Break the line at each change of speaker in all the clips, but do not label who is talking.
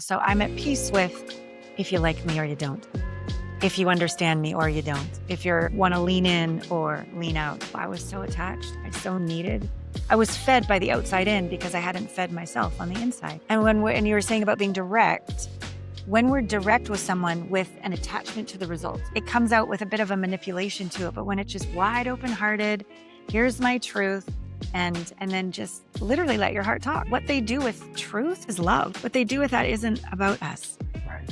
So I'm at peace with if you like me or you don't, if you understand me or you don't, if you want to lean in or lean out. I was so attached. I so needed. I was fed by the outside in because I hadn't fed myself on the inside. And you were saying about being direct, when we're direct with someone with an attachment to the results, it comes out with a bit of a manipulation to it. But when it's just wide open hearted, here's my truth. And then just literally let your heart talk. What they do with truth is love. What they do with that isn't about us.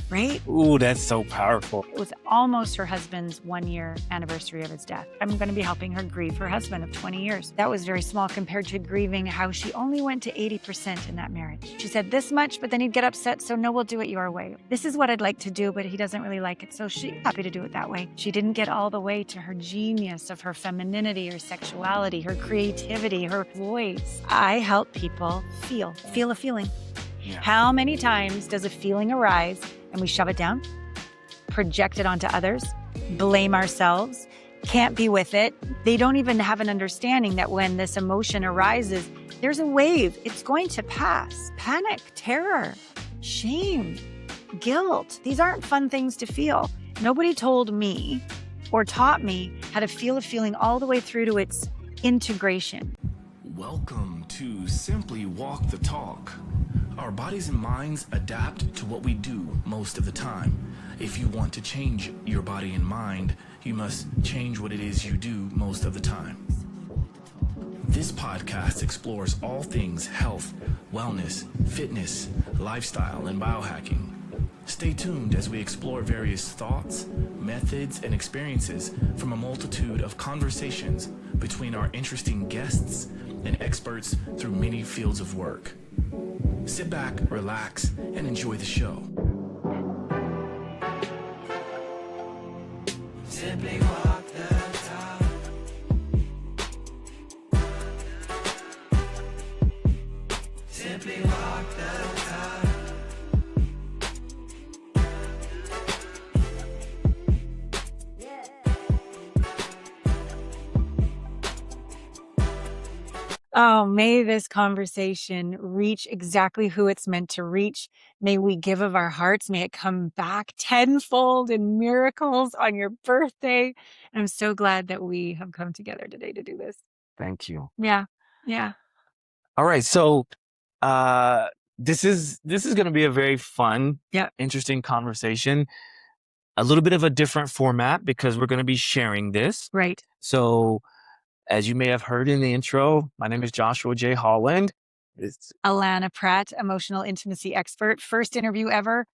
Right?
Ooh, that's so powerful.
It was almost her husband's 1-year anniversary of his death. I'm going to be helping her grieve her husband of 20 years. That was very small compared to grieving how she only went to 80% in that marriage. She said this much, but then he'd get upset. So no, we'll do it your way. This is what I'd like to do, but he doesn't really like it. So she's happy to do it that way. She didn't get all the way to her genius of her femininity, her sexuality, her creativity, her voice. I help people feel a feeling. Yeah. How many times does a feeling arise and we shove it down, project it onto others, blame ourselves, can't be with it? They don't even have an understanding that when this emotion arises, there's a wave. It's going to pass. Panic, terror, shame, guilt. These aren't fun things to feel. Nobody told me or taught me how to feel a feeling all the way through to its integration.
Welcome to Simply Walk the Talk. Our bodies and minds adapt to what we do most of the time. If you want to change your body and mind, you must change what it is you do most of the time. This podcast explores all things health, wellness, fitness, lifestyle, and biohacking. Stay tuned as we explore various thoughts, methods, and experiences from a multitude of conversations between our interesting guests and experts through many fields of work. Sit back, relax, and enjoy the show. Simply walk the talk. Simply walk the talk.
Oh, may this conversation reach exactly who it's meant to reach. May we give of our hearts. May it come back tenfold in miracles on your birthday. And I'm so glad that we have come together today to do this.
Thank you.
Yeah. Yeah.
All right. So this is going to be a very fun, interesting conversation. A little bit of a different format because we're going to be sharing this.
Right.
So as you may have heard in the intro, my name is Joshua J. Holland.
It's Allana Pratt, emotional intimacy expert. First interview ever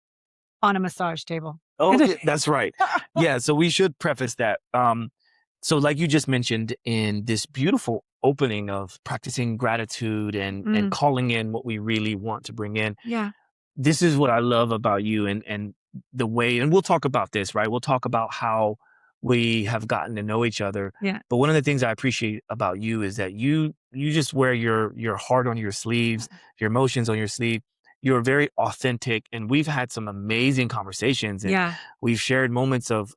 on a massage table.
Oh, that's right. Yeah, so we should preface that. So like you just mentioned in this beautiful opening of practicing gratitude and calling in what we really want to bring in.
Yeah.
This is what I love about you and the way, and we'll talk about this, right? We'll talk about how we have gotten to know each other.
Yeah.
But one of the things I appreciate about you is that you just wear your heart on your sleeves, your emotions on your sleeve. You're very authentic, and we've had some amazing conversations. And we've shared moments of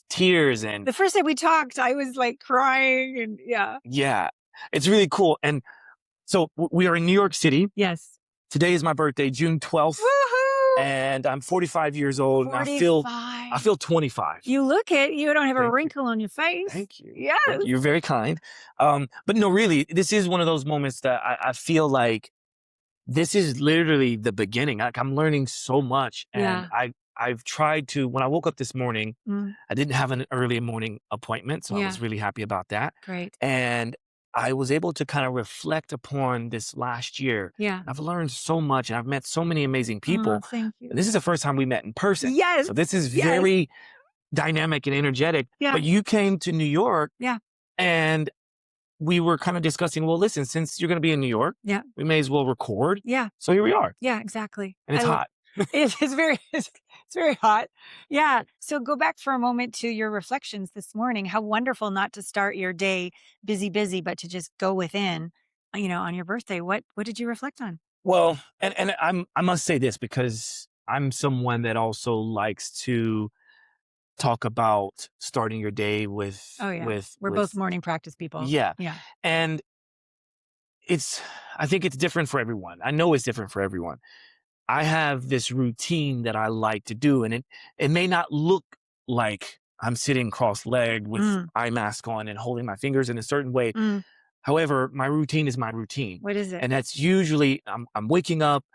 tears. And
the first time we talked, I was like crying and
Yeah. It's really cool. And so we are in New York City.
Yes.
Today is my birthday, June 12th.
Woohoo!
And I'm 45 years old.
45.
And I feel 25.
You look it. You don't have a wrinkle on your face.
Thank you.
Yes.
You're very kind. But no, really, this is one of those moments that I feel like this is literally the beginning. Like I'm learning so much. And I've tried to, when I woke up this morning, I didn't have an early morning appointment. So I was really happy about that.
Great.
And I was able to kind of reflect upon this last year.
Yeah.
I've learned so much and I've met so many amazing people.
Oh, thank you.
This is the first time we met in person.
Yes.
So this is very dynamic and energetic.
Yeah.
But you came to New York.
Yeah.
And we were kind of discussing, well, listen, since you're going to be in New York, we may as well record.
Yeah.
So here we are.
Yeah, exactly.
And it's hot.
It's very hot. Yeah. So go back for a moment to your reflections this morning. How wonderful not to start your day busy, but to just go within, on your birthday. What did you reflect on?
Well, and I must say this because I'm someone that also likes to talk about starting your day with.
Oh yeah. We're both morning practice people.
Yeah.
Yeah.
And I think it's different for everyone. I know it's different for everyone. I have this routine that I like to do, and it may not look like I'm sitting cross-legged with eye mask on and holding my fingers in a certain way. However, my routine is my routine.
What is it?
And that's usually I'm waking up,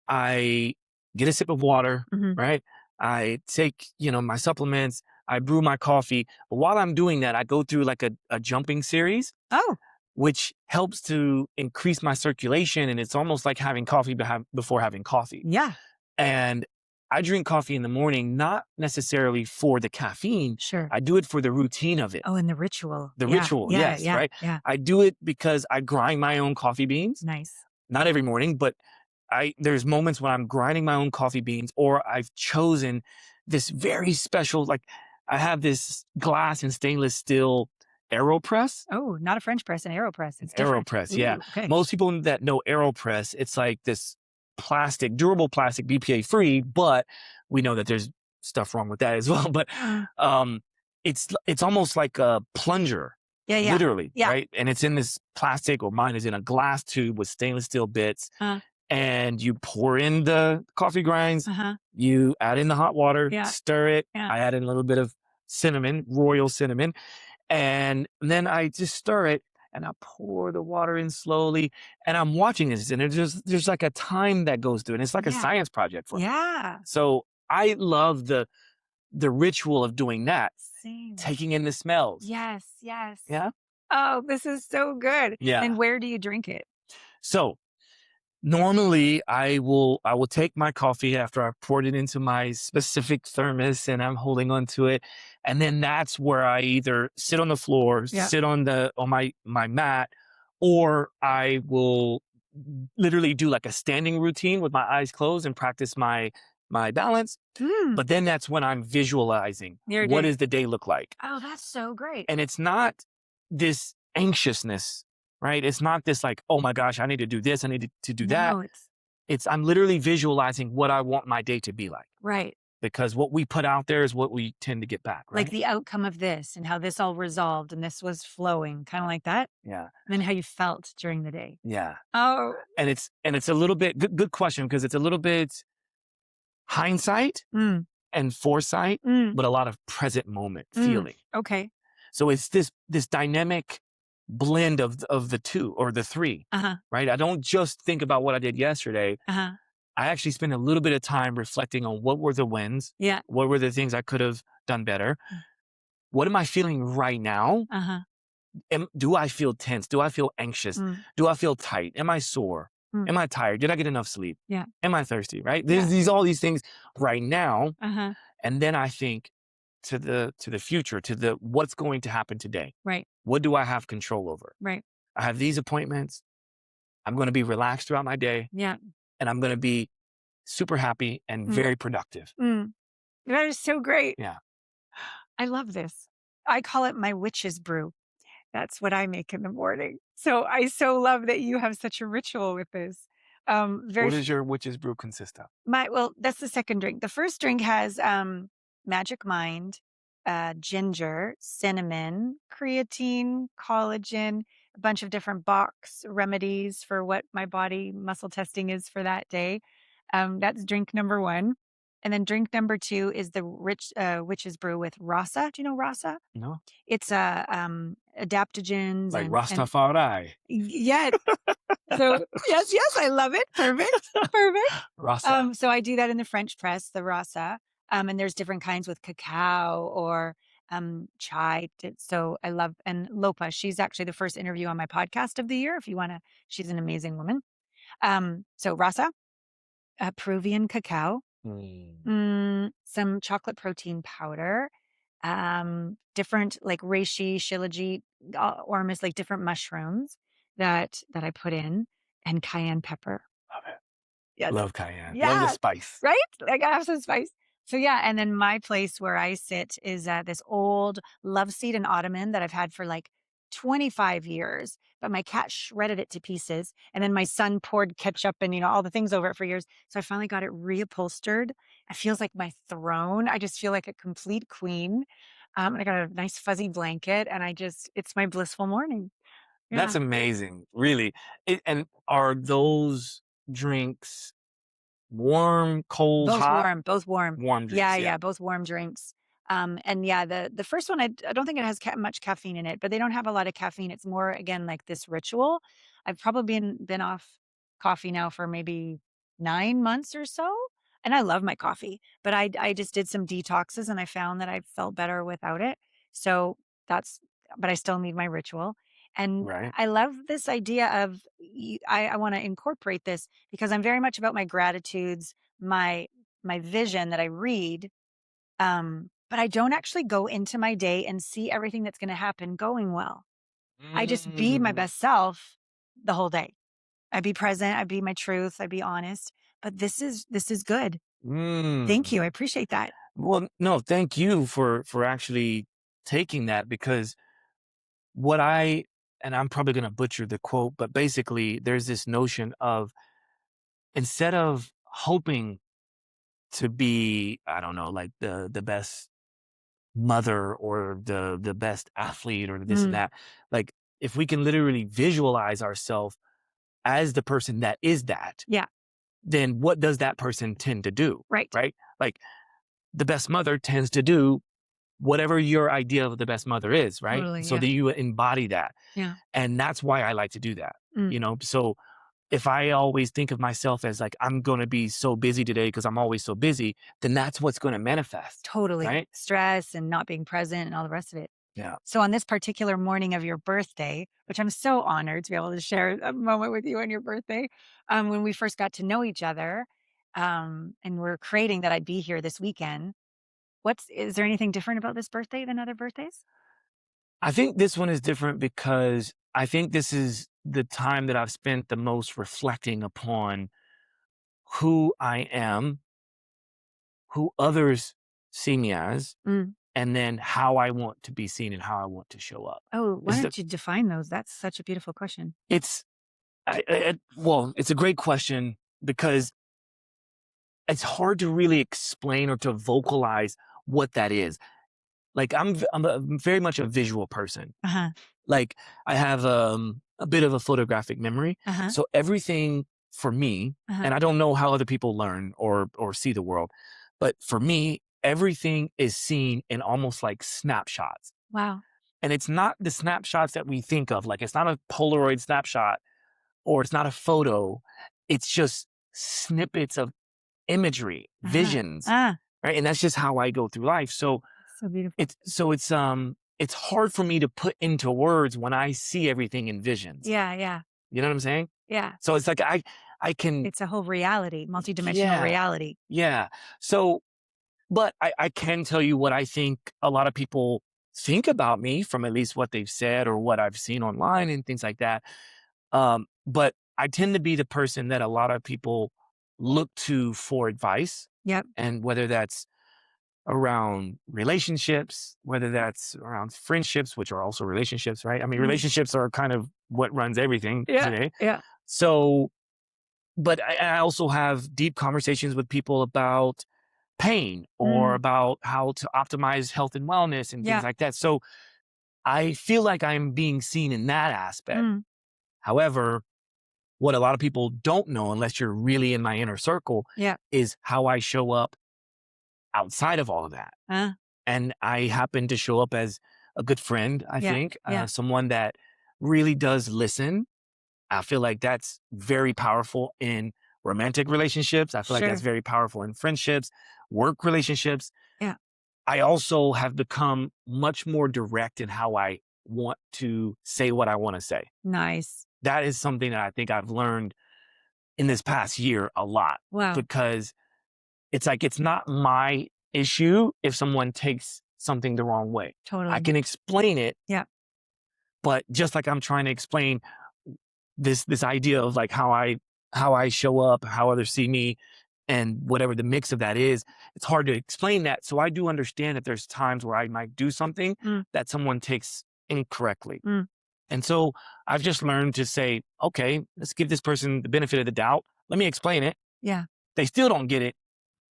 I get a sip of water, right? I take, my supplements, I brew my coffee. But while I'm doing that, I go through like a jumping series.
Oh.
Which helps to increase my circulation. And it's almost like having coffee before having coffee.
Yeah.
And I drink coffee in the morning, not necessarily for the caffeine.
Sure.
I do it for the routine of it.
Oh, and the ritual.
The ritual, yes, right?
Yeah.
I do it because I grind my own coffee beans.
Nice.
Not every morning, but there's moments when I'm grinding my own coffee beans, or I've chosen this very special, like I have this glass and stainless steel AeroPress.
Oh, not a French press, an AeroPress. It's different.
AeroPress, yeah.
Okay.
Most people that know AeroPress, it's like this durable plastic, BPA free, but we know that there's stuff wrong with that as well. But it's almost like a plunger.
Yeah.
Literally,
yeah.
right? And it's in this plastic, or mine is in a glass tube with stainless steel bits. And you pour in the coffee grinds, you add in the hot water, stir it. I add in a little bit of cinnamon, royal cinnamon. And then I just stir it, and I pour the water in slowly, and I'm watching this, and there's like a time that goes through it. And it's like a science project for me.
Yeah.
So I love the ritual of doing that.
Same.
Taking in the smells.
Yes.
Yeah.
Oh, this is so good.
Yeah.
And where do you drink it?
So normally I will take my coffee after I've poured it into my specific thermos and I'm holding on to it. And then that's where I either sit on the floor, sit on my mat, or I will literally do like a standing routine with my eyes closed and practice my balance. But then that's when I'm visualizing what does the day look like.
Oh, that's so great.
And it's not this anxiousness, right? It's not this like, oh my gosh, I need to do this, I need to do that. It's I'm literally visualizing what I want my day to be like.
Right.
Because what we put out there is what we tend to get back, right?
Like the outcome of this and how this all resolved and this was flowing, kind of like that.
Yeah.
And then how you felt during the day.
Yeah.
Oh.
And it's a little bit good question, because it's a little bit hindsight and foresight, but a lot of present moment feeling.
Okay.
So it's this dynamic blend of the two or the three, right? I don't just think about what I did yesterday. I actually spend a little bit of time reflecting on what were the wins.
Yeah.
What were the things I could have done better? What am I feeling right now? Do I feel tense? Do I feel anxious? Do I feel tight? Am I sore? Am I tired? Did I get enough sleep?
Yeah.
Am I thirsty? Right? There's all these things right now. And then I think to the future, to what's going to happen today.
Right.
What do I have control over?
Right.
I have these appointments. I'm going to be relaxed throughout my day.
Yeah.
And I'm going to be super happy and very productive.
That is so great.
Yeah.
I love this. I call it my witch's brew. That's what I make in the morning. So I so love that you have such a ritual with this.
What does your witch's brew consist of?
Well, that's the second drink. The first drink has magic mind, ginger, cinnamon, creatine, collagen, a bunch of different box remedies for what my body muscle testing is for that day. That's drink number one. And then drink number two is the witch's brew with rasa. Do you know rasa?
No.
It's adaptogens.
Like Rastafari.
Yeah. So yes, I love it. Perfect.
Rasa.
So I do that in the French press, the rasa. And there's different kinds with cacao or chai. So I love, and Lopa, she's actually the first interview on my podcast of the year. If you want to, she's an amazing woman. So rasa, Peruvian cacao, some chocolate protein powder, different like reishi, shilajit, ormus, like different mushrooms that I put in, and cayenne pepper.
Love it.
Yes.
Love cayenne.
Yeah.
Love the spice.
Right? I gotta have some spice. So yeah, and then my place where I sit is this old love seat and ottoman that I've had for like 25 years, but my cat shredded it to pieces. And then my son poured ketchup and, all the things over it for years. So I finally got it reupholstered. It feels like my throne. I just feel like a complete queen. And I got a nice fuzzy blanket and it's my blissful morning. Yeah.
That's amazing. Really. And are those drinks warm, cold,
Both
hot?
warm, both warm.
Warm
Yeah,
drinks, yeah.
yeah, both warm drinks. And yeah, the first one, I don't think it has much caffeine in it, but they don't have a lot of caffeine. It's more, again, like this ritual. I've probably been off coffee now for maybe 9 months or so, and I love my coffee. But I just did some detoxes, and I found that I felt better without it. So that's, but I still need my ritual. And
Right.
I love this idea of I want to incorporate this because I'm very much about my gratitudes, my vision that I read, but I don't actually go into my day and see everything that's going to happen going well. I just be my
Mm,
best self the whole day. I be present, I be my truth, I be honest. But this is good. Thank
mm.
you. I appreciate that.
Well, no, thank you for actually taking that, because what I and I'm probably going to butcher the quote, but basically there's this notion of, instead of hoping to be, I don't know, like the best mother or the best athlete or this and
Mm,
that, like, if we can literally visualize ourselves as the person that is that,
yeah,
then what does that person tend to do?
right.
Right? Like, the best mother tends to do whatever your idea of the best mother is, right?
Totally.
So
Yeah.
that you embody that.
Yeah.
And that's why I like to do that.
Mm,
So if I always think of myself as like, I'm going to be so busy today because I'm always so busy, then that's what's going to manifest.
totally.
Right?
Stress and not being present and all the rest of it.
Yeah.
So on this particular morning of your birthday, which I'm so honored to be able to share a moment with you on your birthday, when we first got to know each other, and we're creating that I'd be here this weekend. Is there anything different about this birthday than other birthdays?
I think this one is different because I think this is the time that I've spent the most reflecting upon who I am, who others see me as,
Mm.
and then how I want to be seen and how I want to show up.
Oh, why
It's the,
don't you define those? That's such a beautiful question.
it's well, it's a great question because it's hard to really explain or to vocalize what that is. Like, I'm very much a visual person.
Uh huh.
Like, I have a bit of a photographic memory.
Uh huh.
So everything for me,
Uh huh.
and I don't know how other people learn or see the world, but for me, everything is seen in almost like snapshots.
Wow.
And it's not the snapshots that we think of. Like, it's not a Polaroid snapshot or it's not a photo. It's just snippets of imagery,
Uh huh.
visions,
Ah,
right? And that's just how I go through life. So
so beautiful.
it's hard for me to put into words when I see everything in visions.
Yeah. Yeah.
You know what I'm saying?
Yeah.
So it's like I can,
It's a whole reality, multidimensional
yeah,
reality.
yeah. So, but I can tell you what I think a lot of people think about me from at least what they've said or what I've seen online and things like that. But I tend to be the person that a lot of people look to for advice,
Yep.
and whether that's around relationships, whether that's around friendships, which are also relationships, right? I mean,
Mm.
relationships are kind of what runs everything
Yeah.
today.
Yeah.
So, but I also have deep conversations with people about pain or
Mm.
about how to optimize health and wellness and things
Yeah.
like that. So I feel like I'm being seen in that aspect.
Mm.
However, what a lot of people don't know, unless you're really in my inner circle,
Yeah.
is how I show up outside of all of that.
Uh,
And I happen to show up as a good friend, I
yeah.
think,
Yeah.
someone that really does listen. I feel like that's very powerful in romantic relationships. I feel like that's
Sure.
very powerful in friendships, work relationships.
Yeah.
I also have become much more direct in how I want to say what I want to say.
Nice.
That is something that I think I've learned in this past year a lot,
Wow.
because it's like, it's not my issue if someone takes something the wrong way. I
Totally.
can explain it.
Yeah.
But just like I'm trying to explain this idea of like how I show up, how others see me, and whatever the mix of that is, it's hard to explain that. So I do understand that there's times where I might do something
Mm.
that someone takes incorrectly.
Mm.
And so I've just learned to say, okay, let's give this person the benefit of the doubt. Let me explain it.
Yeah.
They still don't get it.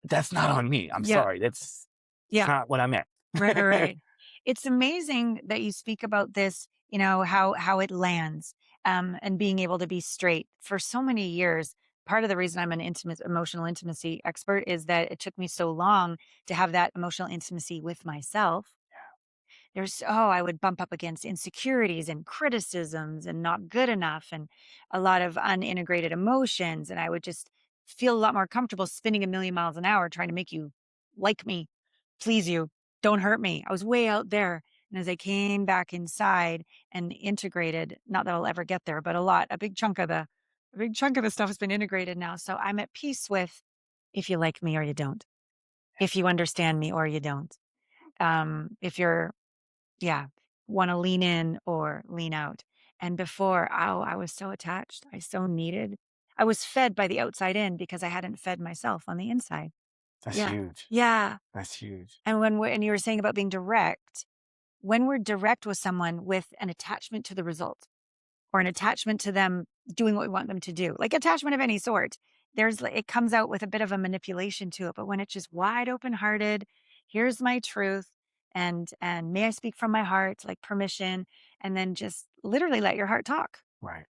That's not on me. I'm
Yeah.
sorry. That's
Yeah.
not what I meant.
Right. Right. It's amazing that you speak about this, how it lands, and being able to be straight. For so many years, part of the reason I'm an emotional intimacy expert is that it took me so long to have that emotional intimacy with myself. I would bump up against insecurities and criticisms and not good enough and a lot of unintegrated emotions. And I would just feel a lot more comfortable spinning a million miles an hour trying to make you like me, please you, don't hurt me. I was way out there. And as I came back inside and integrated, not that I'll ever get there, but a big chunk of the stuff has been integrated now. So I'm at peace with if you like me or you don't, if you understand me or you don't. If you're yeah, wanna lean in or lean out. And before, I was so attached. I was fed by the outside in because I hadn't fed myself on the inside.
That's
Yeah.
huge.
Yeah.
That's huge.
And and you were saying about being direct, when we're direct with someone with an attachment to the result or an attachment to them doing what we want them to do, like attachment of any sort. It comes out with a bit of a manipulation to it, but when it's just wide open hearted, here's my truth and may I speak from my heart, like permission, and then just literally let your heart talk.
Right.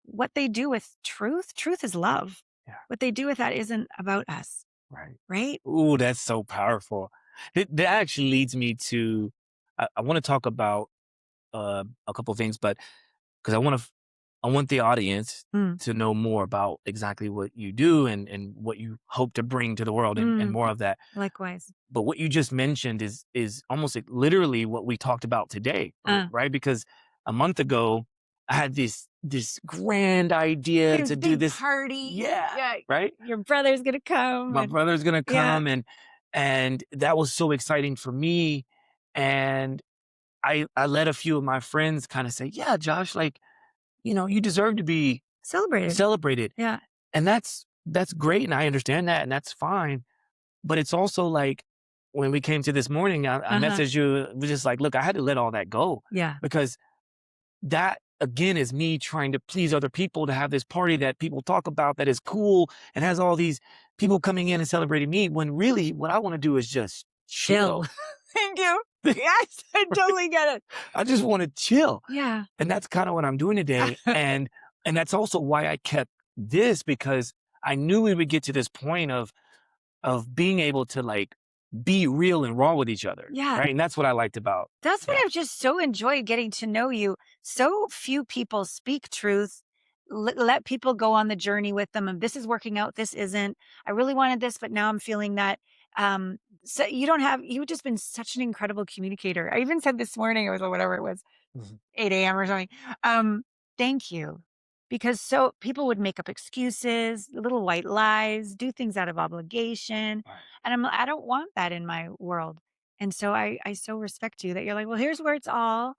What they do with truth is love.
Yeah.
What they do with that isn't about us.
Right.
Right?
Ooh, that's so powerful. That actually leads me to, I want to talk about a couple of things, but because I want the audience
Mm,
to know more about exactly what you do and what you hope to bring to the world and
mm,
more of that.
likewise.
But what you just mentioned is almost like literally what we talked about today,
Uh,
right? Because a month ago, I had this grand idea
This
to do
big
this.
party.
Yeah,
Yeah.
right.
Your brother's gonna come
My
and
brother's gonna
yeah.
come, and that was so exciting for me. And I let a few of my friends kind of say, "Yeah, Josh, like you deserve to be
Celebrated.
celebrated,"
Yeah.
and that's great, and I understand that, and that's fine. But it's also like when we came to this morning, I
Uh-huh.
messaged you, was just like, look, I had to let all that go
Yeah.
because that again is me trying to please other people to have this party that people talk about that is cool and has all these people coming in and celebrating me when really what I want to do is just
Chill.
chill.
Thank you. Yes, I totally get it.
I just want to chill.
Yeah.
And that's kind of what I'm doing today. And that's also why I kept this because I knew we would get to this point of being able to like be real and raw with each other.
Yeah.
Right. And that's what I liked about.
That's what
Yeah.
I've just so enjoyed getting to know you. So few people speak truth. Let people go on the journey with them. And this is working out. This isn't. I really wanted this, but now I'm feeling that. So you've just been such an incredible communicator. I even said this morning, it was whatever it was,
Mhm.
8 a.m. or something. Thank you. Because so people would make up excuses, little white lies, do things out of obligation.
Right.
And I don't want that in my world. And so I so respect you that you're like, well, here's where it's all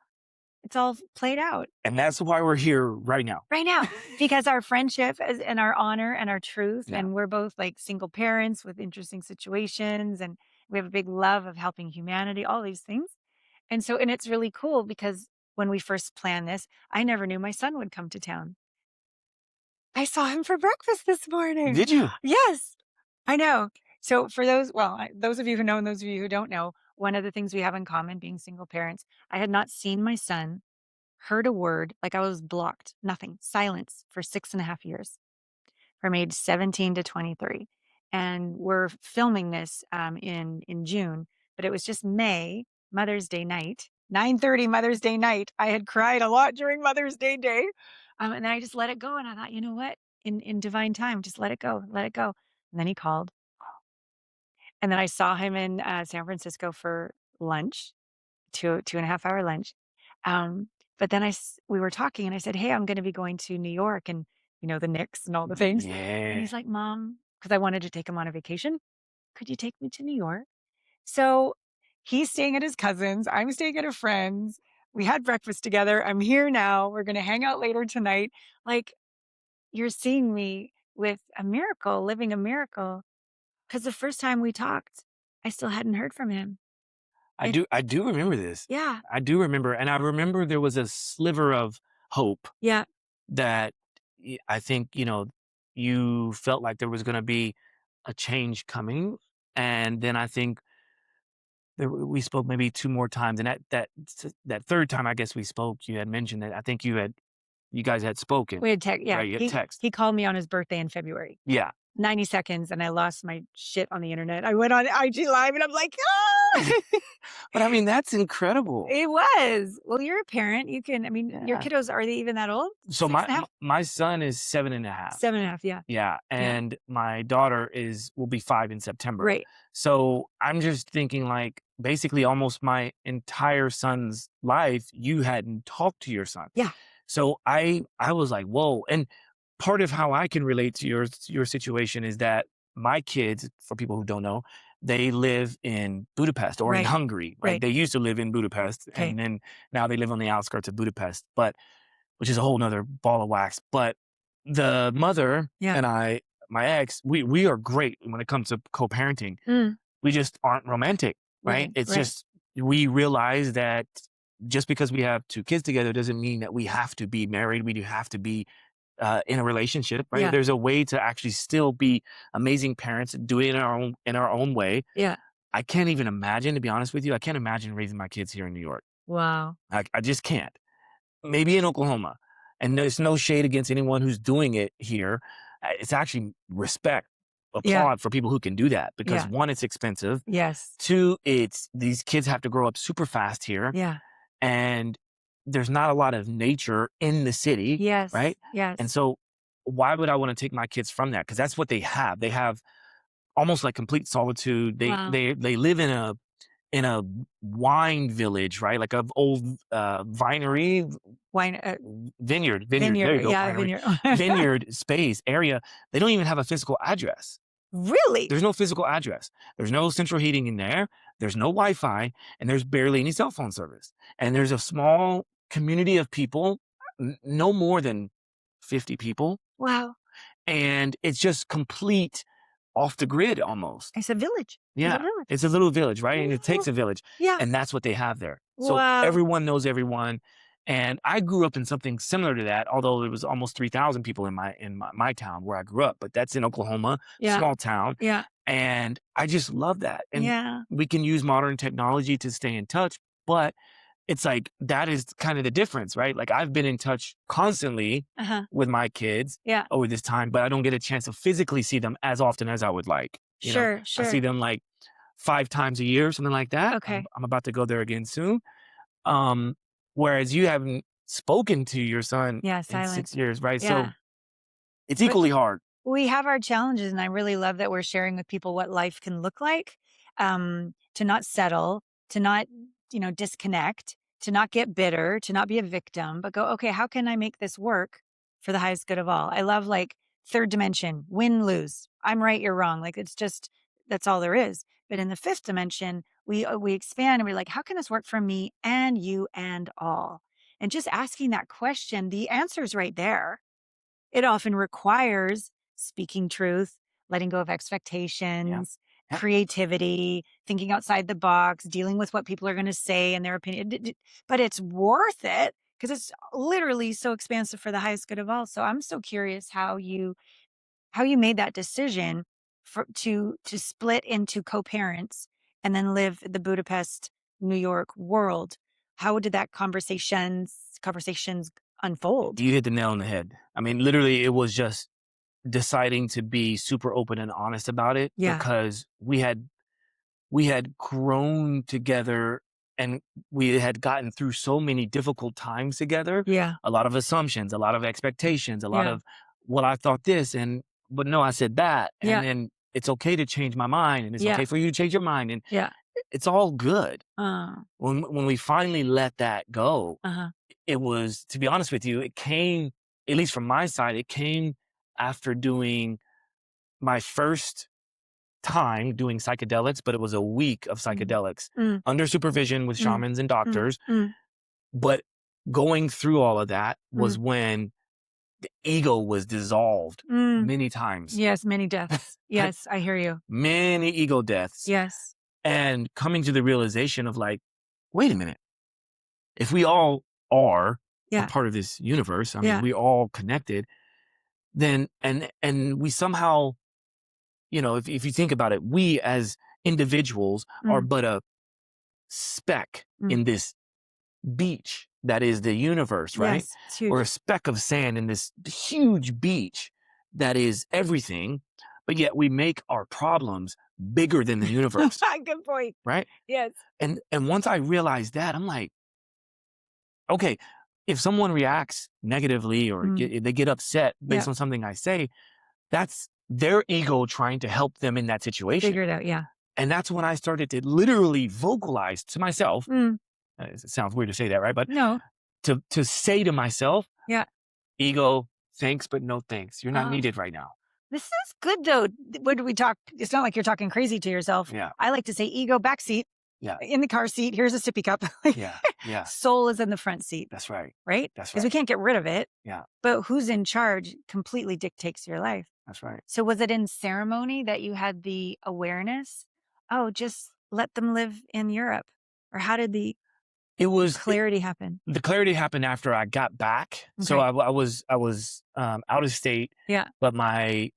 played out
And that's why we're here right now.
right now because our friendship and our honor and our truth.
Yeah.
And we're both like single parents with interesting situations. And we have a big love of helping humanity, all these things. And it's really cool because when we first planned this, I never knew my son would come to town. I saw him for breakfast this morning.
Did you?
Yes, I know. So for those of you who know and those of you who don't know, one of the things we have in common being single parents, I had not seen my son, heard a word, like I was blocked, nothing, silence for 6.5 years from age 17 to 23. And we're filming this in June, but it was just May, Mother's Day night, 9:30 Mother's Day night. I had cried a lot during Mother's Day day. And then I just let it go. And I thought, you know what? In divine time, just let it go, let it go. And then he called. And then I saw him in San Francisco for lunch, 2.5 hour lunch. But then we were talking and I said, hey, I'm going to be going to New York and, the Knicks and all the things. And
Yeah.
he's like, Mom, because I wanted to take him on a vacation. Could you take me to New York? So he's staying at his cousin's. I'm staying at a friend's. We had breakfast together. I'm here now. We're going to hang out later tonight. Like you're seeing me with a miracle, living a miracle. Because the first time we talked, I still hadn't heard from him.
I do remember this.
Yeah.
I do remember. And I remember there was a sliver of hope
Yeah.
that I think, you felt like there was going to be a change coming. And then I think we spoke maybe two more times. And that third time, I guess we spoke, you had mentioned that I think you had you guys had spoken.
We had text. Yeah.
Right, you had text.
He called me on his birthday in February.
Yeah.
90 seconds and I lost my shit on the internet. I went on IG Live and I'm like, ah!
But I mean, that's incredible.
It was. Well, you're a parent. You can, I mean, your kiddos, are they even that old?
So my son is 7.5.
7.5, yeah.
Yeah. And my daughter will be 5 in September.
Right.
So I'm just thinking like basically almost my entire son's life, you hadn't talked to your son.
Yeah.
So I was like, whoa. And part of how I can relate to your situation is that my kids, for people who don't know, they live in Budapest or in Hungary. Right? They used to live in Budapest and then now they live on the outskirts of Budapest, which is a whole nother ball of wax. But the mother and I, my ex, we are great when it comes to co-parenting. We just aren't romantic, right? It's just, we realize that just because we have 2 kids together doesn't mean that we have to be married. We do have to be in a relationship, right? There's a way to actually still be amazing parents and do it in our own way.
Yeah.
I can't even imagine, to be honest with you, I can't imagine raising my kids here in New York.
Wow.
I just can't. Maybe in Oklahoma. And there's no shade against anyone who's doing it here. It's actually respect, applaud for people who can do that because 1, it's expensive.
Yes.
2, these kids have to grow up super fast here.
Yeah.
And there's not a lot of nature in the city.
Yes.
Right.
Yes.
And so why would I want to take my kids from that? Because that's what they have. They have almost like complete solitude. They live in a wine village, right? Like an old vinery. Vineyard. There you go.
Yeah,
Vineyard space area. They don't even have a physical address.
Really?
There's no physical address. There's no central heating in there. There's no Wi-Fi, and there's barely any cell phone service. And there's a small community of people, no more than 50 people.
Wow.
And it's just complete off the grid almost.
It's a village.
Yeah. It's a little village, right? And it takes a village.
Yeah.
And that's what they have there. So everyone knows everyone. And I grew up in something similar to that, although there was almost 3,000 people in my town where I grew up, but that's in Oklahoma, small town.
Yeah.
And I just love that. And we can use modern technology to stay in touch, but it's like, that is kind of the difference, right? Like I've been in touch constantly with my kids over this time, but I don't get a chance to physically see them as often as I would like. You know? I see them like 5 times a year, something like that.
Okay.
I'm about to go there again soon. Whereas you haven't spoken to your son in 6 years, right?
Yeah.
So it's equally hard.
We have our challenges, and I really love that we're sharing with people what life can look like, to not settle, to not, disconnect, to not get bitter, to not be a victim, but go, okay, how can I make this work for the highest good of all? I love like 3rd dimension, win, lose. I'm right, you're wrong. Like it's just, that's all there is. But in the 5th dimension, we expand and we're like, how can this work for me and you and all? And just asking that question, the answer's right there. It often requires speaking truth, letting go of expectations, creativity, thinking outside the box, dealing with what people are going to say and their opinion. But it's worth it because it's literally so expansive for the highest good of all. So I'm so curious how you made that decision to split into co-parents and then live the Budapest, New York world. How did that conversations unfold?
You hit the nail on the head. I mean, literally, it was just deciding to be super open and honest about it because we had grown together and we had gotten through so many difficult times together.
Yeah.
A lot of assumptions, a lot of expectations, a lot of, well, I thought this but no, I said that. And then it's okay to change my mind and it's okay for you to change your mind. And it's all good. When we finally let that go, it was, to be honest with you, it came, at least from my side, it came after doing my first time doing psychedelics, but it was a week of psychedelics under supervision with shamans and doctors. But going through all of that was when the ego was dissolved many times.
Yes, many deaths. Yes, I hear you.
Many ego deaths.
Yes.
And coming to the realization of like, wait a minute, if we all are a part of this universe, I mean, we're all connected, then, and we somehow, if you think about it, we as individuals are but a speck in this beach that is the universe, right?
Yes, it's huge.
Or a speck of sand in this huge beach that is everything, but yet we make our problems bigger than the universe,
Good point.
right?
Yes.
And once I realized that, I'm like, okay, if someone reacts negatively or they get upset based on something I say, that's their ego trying to help them in that situation.
Figure it out, yeah.
And that's when I started to literally vocalize to myself. It sounds weird to say that, right? But
No.
to say to myself,
Yeah.
ego, thanks, but no thanks. You're not needed right now.
This is good though. When we talk, it's not like you're talking crazy to yourself.
Yeah.
I like to say ego backseat.
Yeah.
In the car seat, here's a sippy cup.
Yeah. Yeah.
Soul is in the front seat.
That's right.
Right?
That's
Because
right.
we can't get rid of it.
Yeah.
But who's in charge completely dictates your life.
That's right.
So was it in ceremony that you had the awareness? Oh, just let them live in Europe. Or how did the clarity happen?
The clarity happened after I got back.
Okay.
So I was out of state.
Yeah.
But my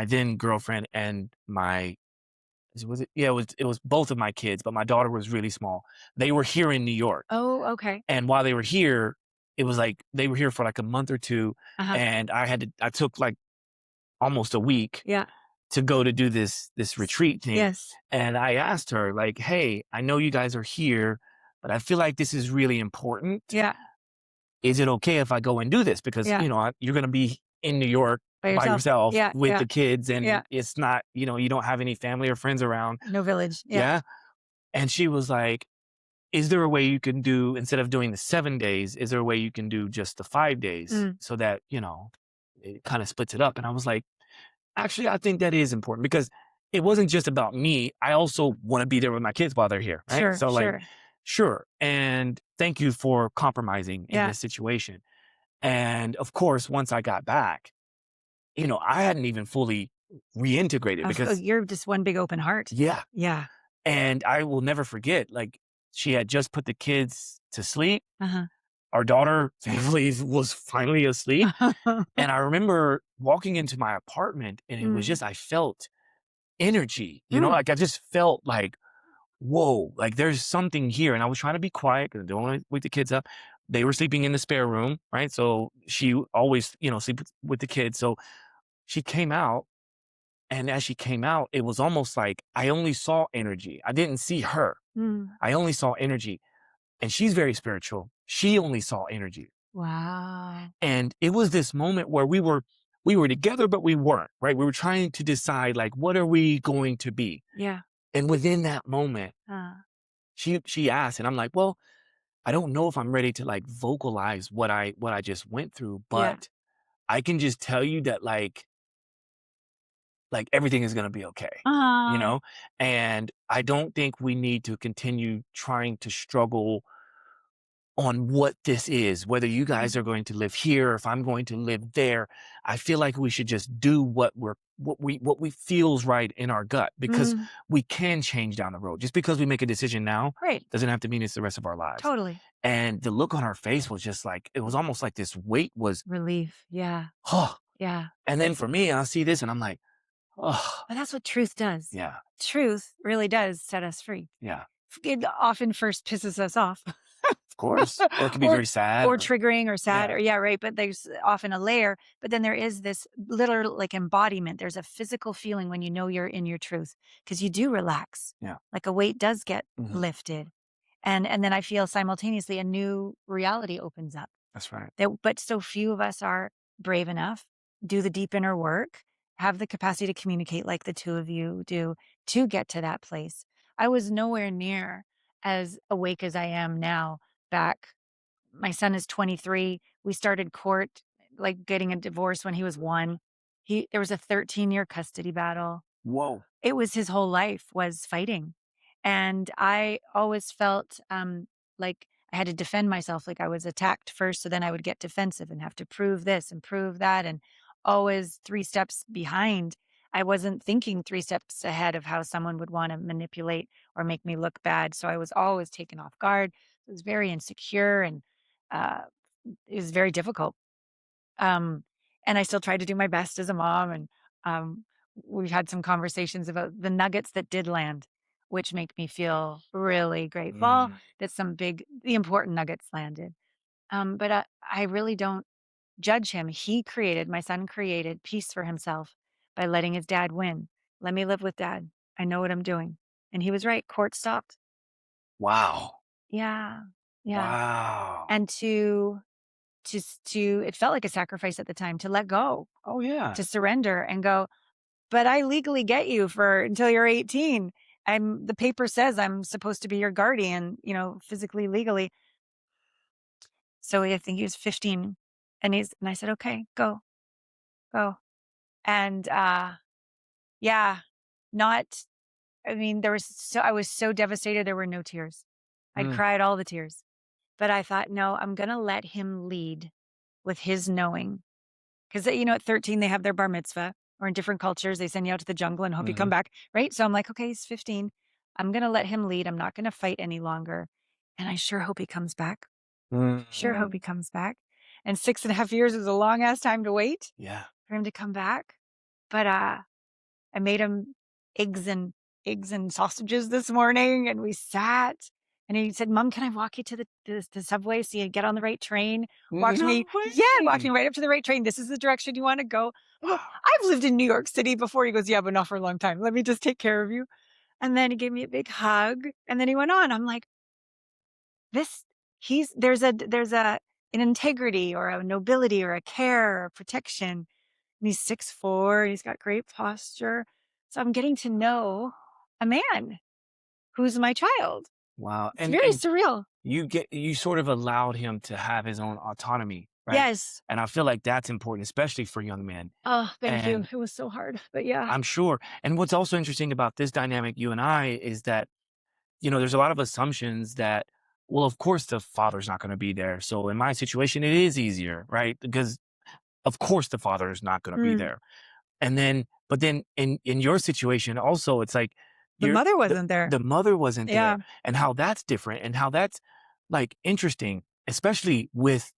then girlfriend and it was both of my kids, but my daughter was really small. They were here in New York.
Oh, okay.
And while they were here, it was like they were here for like a month or two, and I took like almost a week to go to do this retreat thing.
Yes.
And I asked her like, hey, I know you guys are here, but I feel like this is really important.
Yeah.
Is it okay if I go and do this? Because, you're going to be in New York by yourself with the kids, and it's not, you don't have any family or friends around.
No village.
Yeah. And she was like, is there a way you can do, instead of doing the 7 days, is there a way you can do just the 5 days so that, it kind of splits it up? And I was like, actually, I think that is important, because it wasn't just about me. I also want to be there with my kids while they're here. Right?
Sure,
so like, sure. And thank you for compromising in this situation. And of course, once I got back, I hadn't even fully reintegrated because
you're just one big open heart.
Yeah.
Yeah.
And I will never forget, like, she had just put the kids to sleep. Our daughter, thankfully, was finally asleep. And I remember walking into my apartment, and it was just, I felt energy, like I just felt like, whoa, like there's something here. And I was trying to be quiet because I don't want to wake the kids up. They were sleeping in the spare room, right? So she always, sleep with the kids. So she came out, and as she came out, it was almost like I only saw energy. I didn't see her. I only saw energy. And she's very spiritual. She only saw energy.
Wow.
And it was this moment where we were together, but we weren't, right? We were trying to decide, like, what are we going to be?
Yeah.
And within that moment, she asked, and I'm like, well, I don't know if I'm ready to like vocalize what I just went through, but I can just tell you that like everything is going to be okay, and I don't think we need to continue trying to struggle on what this is, whether you guys are going to live here, or if I'm going to live there. I feel like we should just do what we feels right in our gut, because we can change down the road. Just because we make a decision now, doesn't have to mean it's the rest of our lives.
Totally.
And the look on her face was just like, it was almost like this weight was
relief. Yeah. Yeah.
And then for me, I see this and I'm like, oh.
But that's what truth does.
Yeah.
Truth really does set us free.
Yeah.
It often first pisses us off.
Of course. Or it can be very sad.
Or triggering or sad. Or But there's often a layer. But then there is this little like embodiment. There's a physical feeling when you know you're in your truth, because you do relax.
Yeah.
Like a weight does get lifted. And then I feel simultaneously a new reality opens up.
That's right.
But so few of us are brave enough, do the deep inner work, have the capacity to communicate like the two of you do, to get to that place. I was nowhere near as awake as I am now. Back, my son is 23. We started court, like getting a divorce when he was 1. There was a 13-year custody battle.
Whoa.
It was his whole life was fighting. And I always felt like I had to defend myself, like I was attacked first. So then I would get defensive and have to prove this and prove that. And always 3 steps behind. I wasn't thinking 3 steps ahead of how someone would want to manipulate or make me look bad. So I was always taken off guard. It was very insecure, and it was very difficult. And I still tried to do my best as a mom. And we've had some conversations about the nuggets that did land, which make me feel really grateful that the important nuggets landed. But I really don't judge him. My son created peace for himself by letting his dad win. Let me live with dad. I know what I'm doing. And he was right. Court stopped.
Wow.
Yeah. Yeah.
Wow.
And it felt like a sacrifice at the time to let go,
Oh, yeah.
to surrender and go, but I legally get you for until you're 18. The paper says I'm supposed to be your guardian, physically, legally. So I think he was 15 and I said, okay, go. And, yeah, I was so devastated. There were no tears. I
Mm.
cried all the tears, but I thought, no, I'm going to let him lead with his knowing. Cause at 13, they have their bar mitzvah, or in different cultures, they send you out to the jungle and hope you come back. Right. So I'm like, okay, he's 15. I'm going to let him lead. I'm not going to fight any longer. And I sure hope he comes back. Sure hope he comes back. And 6.5 years is a long ass time to wait.
Yeah.
For him to come back. But, I made him eggs and sausages this morning, and we sat. And he said, "Mom, can I walk you to the subway so you get on the right train?" Walked me right up to the right train. This is the direction you want to go. I go, I've lived in New York City before. He goes, yeah, but not for a long time. Let me just take care of you. And then he gave me a big hug, and then he went on. I'm like, there's an integrity or a nobility or a care or protection. And he's 6'4". He's got great posture. So I'm getting to know a man who's my child.
Wow.
It's very surreal.
You sort of allowed him to have his own autonomy, right?
Yes.
And I feel like that's important, especially for young men.
Oh, thank you. It was so hard, but yeah.
I'm sure. And what's also interesting about this dynamic, you and I, is that, there's a lot of assumptions that, well, of course the father's not going to be there. So in my situation, it is easier, right? Because of course the father is not going to be there. But then in your situation also, it's like
the mother wasn't there.
The mother wasn't
Yeah.
there. And how that's different and how that's like interesting, especially with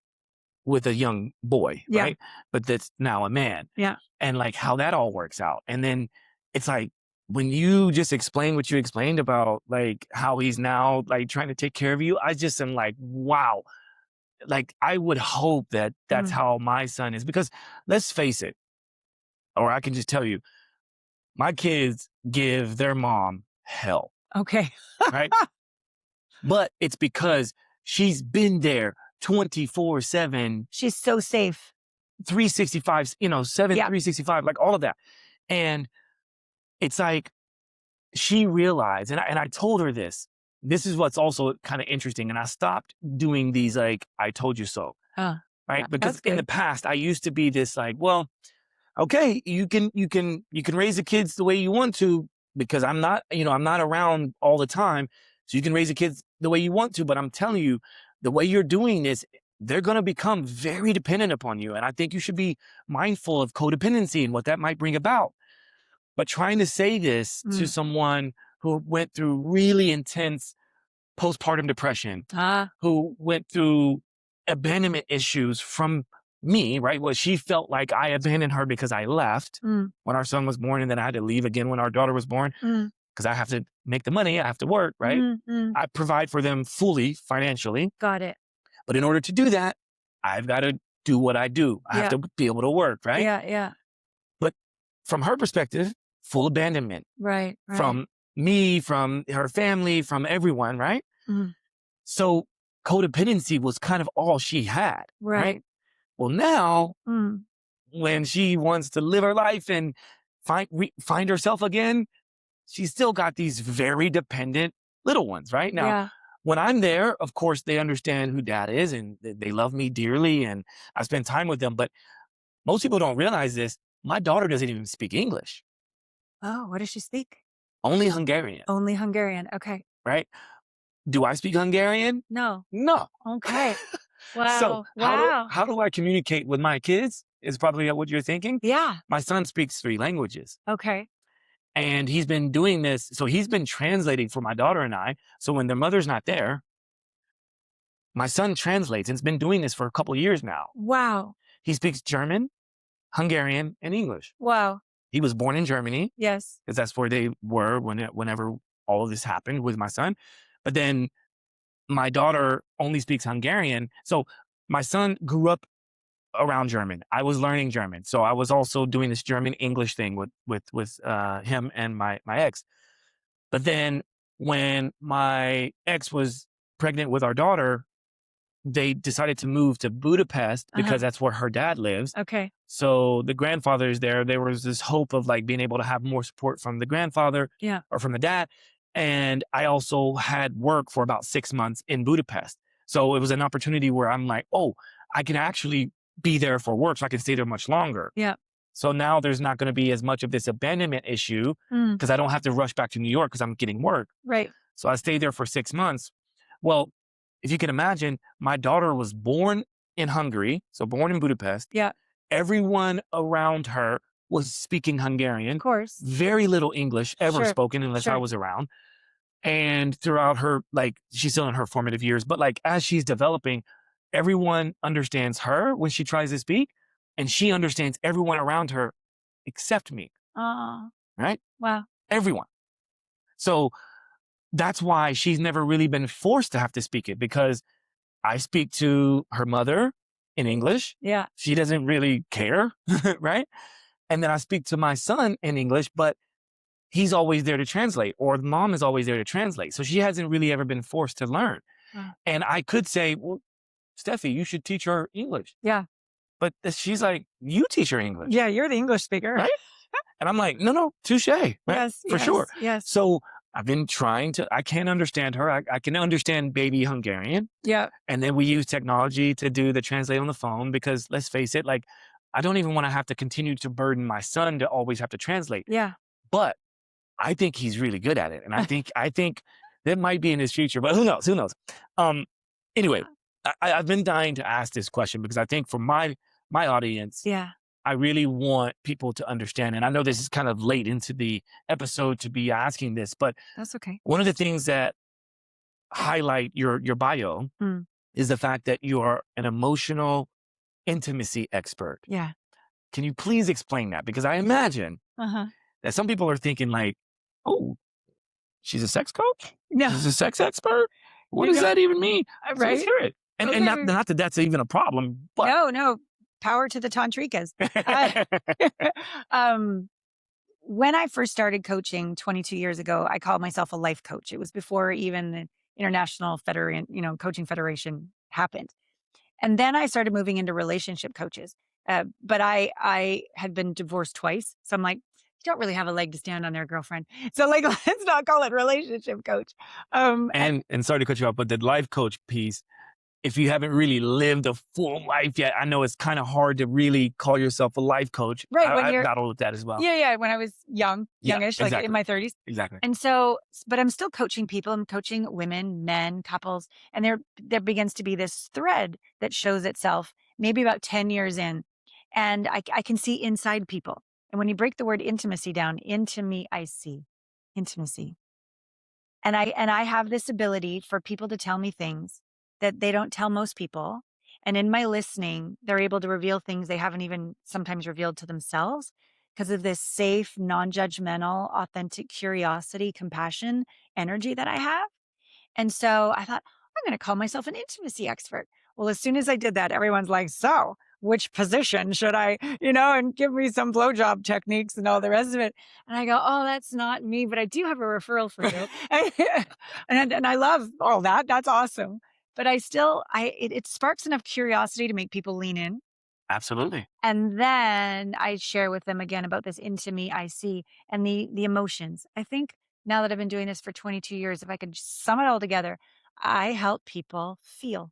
a young boy,
Yeah.
right? But that's now a man.
Yeah.
And like how that all works out. And then it's like when you just explain what you explained about like how he's now like trying to take care of you, I just am like, wow. Like I would hope that that's how my son is, because let's face it, or I can just tell you, my kids give their mom hell.
Okay.
Right? But it's because she's been there 24/7.
She's so safe.
365, 365, like all of that. And it's like she realized, and I told her this is what's also kind of interesting. And I stopped doing these, like, I told you so. Right?
Yeah,
because in the past, I used to be this like, well, okay, you can raise the kids the way you want to, because I'm not around all the time. So you can raise the kids the way you want to, but I'm telling you, the way you're doing this, they're going to become very dependent upon you. And I think you should be mindful of codependency and what that might bring about. But trying to say this to someone who went through really intense postpartum depression, who went through abandonment issues from me, right? Well, she felt like I abandoned her because I left when our son was born, and then I had to leave again when our daughter was born because I have to make the money. I have to work, right? I provide for them fully financially.
Got it.
But in order to do that, I've got to do what I do. I have to be able to work, right?
Yeah.
But from her perspective, full abandonment.
Right.
From me, from her family, from everyone, right? So codependency was kind of all she had, right? Well, now when she wants to live her life and find herself again, she's still got these very dependent little ones, right? Now, when I'm there, of course, they understand who dad is and they love me dearly and I spend time with them. But most people don't realize this. My daughter doesn't even speak English.
Oh, what does she speak?
Only Hungarian.
Only Hungarian. Okay.
Right? Do I speak Hungarian?
No.
So
Okay. Wow.
how do I communicate with my kids is probably what you're thinking.
Yeah.
My son speaks 3 languages.
Okay.
And he's been doing this. So he's been translating for my daughter and I. So when their mother's not there, my son translates and has been doing this for a couple of years now.
Wow.
He speaks German, Hungarian, and English.
Wow.
He was born in Germany.
Yes.
Because that's where they were whenever all of this happened with my son. But then my daughter only speaks Hungarian. So my son grew up around German. I was learning German. So I was also doing this German English thing with him and my ex. But then when my ex was pregnant with our daughter, they decided to move to Budapest because that's where her dad lives.
Okay.
So the grandfather is there. There was this hope of like being able to have more support from the grandfather or from the dad. And I also had work for about 6 months in Budapest. So it was an opportunity where I'm like, oh, I can actually be there for work. So I can stay there much longer.
Yeah.
So now there's not going to be as much of this abandonment issue because I don't have to rush back to New York because I'm getting work.
Right.
So I stayed there for 6 months. Well, if you can imagine, my daughter was born in Hungary, so born in Budapest.
Yeah.
Everyone around her was speaking Hungarian.
Of course.
Very little English ever spoken unless I was around. And throughout her, like, she's still in her formative years, but like as she's developing, everyone understands her when she tries to speak, and she understands everyone around her except me. Right?
Wow.
Everyone. So that's why she's never really been forced to have to speak it, because I speak to her mother in English.
Yeah.
She doesn't really care, right? And then I speak to my son in English, but he's always there to translate, or the mom is always there to translate. So she hasn't really ever been forced to learn. And I could say, well, Steffi, you should teach her English.
Yeah.
But she's like, you teach her English.
Yeah, you're the English speaker.
Right? And I'm like, no, touche. Right?
Yes.
For sure.
Yes.
So I've been trying to, I can't understand her. I can understand baby Hungarian.
Yeah.
And then we use technology to do the translate on the phone because let's face it, like, I don't even want to have to continue to burden my son to always have to translate.
Yeah.
But I think he's really good at it. And I think that might be in his future, but who knows? Anyway, I've been dying to ask this question because I think for my audience, I really want people to understand. And I know this is kind of late into the episode to be asking this, but
that's okay.
One of the things that highlight your bio is the fact that you are an emotional intimacy expert.
Yeah.
Can you please explain that? Because I imagine that some people are thinking like, oh, she's a sex coach?
No.
She's a sex expert? What does that even mean?
Right.
So let's hear it. And not that that's even a problem, but.
No. Power to the tantrikas. When I first started coaching 22 years ago, I called myself a life coach. It was before even the International Coaching Federation happened. And then I started moving into relationship coaches. But I had been divorced twice. So I'm like, you don't really have a leg to stand on there, girlfriend. So like, let's not call it relationship coach.
And sorry to cut you off, but the life coach piece, if you haven't really lived a full life yet, I know it's kind of hard to really call yourself a life coach.
Right.
I've battled with that as well.
Yeah. When I was youngish,
exactly.
like in my 30s.
Exactly.
And so, but I'm still coaching people. I'm coaching women, men, couples. And there begins to be this thread that shows itself maybe about 10 years in. And I can see inside people. And when you break the word intimacy down, into me, I see intimacy. And I have this ability for people to tell me things that they don't tell most people. And in my listening, they're able to reveal things they haven't even sometimes revealed to themselves because of this safe, non-judgmental, authentic curiosity, compassion, energy that I have. And so I thought, I'm going to call myself an intimacy expert. Well, as soon as I did that, everyone's like, so which position should I, and give me some blowjob techniques and all the rest of it. And I go, oh, that's not me, but I do have a referral for you. and I love all that. That's awesome. But it sparks enough curiosity to make people lean in.
Absolutely.
And then I share with them again about this into me, I see, and the emotions. I think now that I've been doing this for 22 years, if I could sum it all together, I help people feel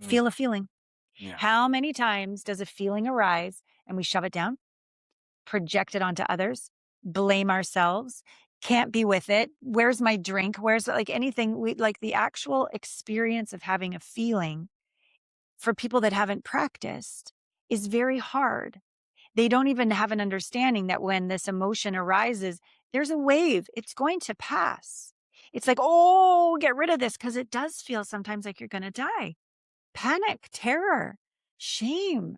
a feeling. Yeah. How many times does a feeling arise and we shove it down, project it onto others, blame ourselves, can't be with it? Where's my drink? Where's like anything? Like the actual experience of having a feeling for people that haven't practiced is very hard. They don't even have an understanding that when this emotion arises, there's a wave. It's going to pass. It's like, oh, get rid of this, because it does feel sometimes like you're going to die. Panic, terror, shame,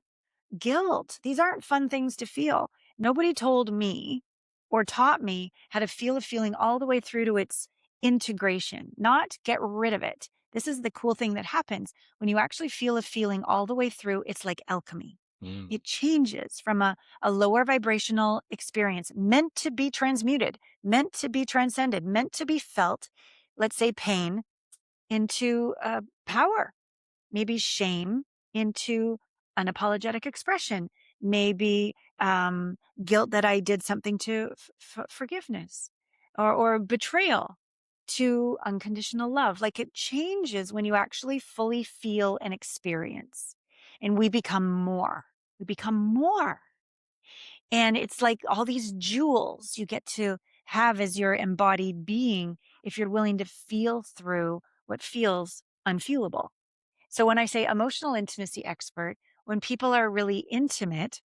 guilt. These aren't fun things to feel. Nobody told me or taught me how to feel a feeling all the way through to its integration, not get rid of it. This is the cool thing that happens when you actually feel a feeling all the way through. It's like alchemy. It changes from a lower vibrational experience meant to be transmuted, meant to be transcended, meant to be felt, let's say pain, into power, maybe shame into unapologetic expression, maybe guilt that I did something to forgiveness, or betrayal to unconditional love. Like, it changes when you actually fully feel and experience, and we become more. We become more. And it's like all these jewels you get to have as your embodied being if you're willing to feel through what feels unfeelable. So when I say emotional intimacy expert, when people are really intimate,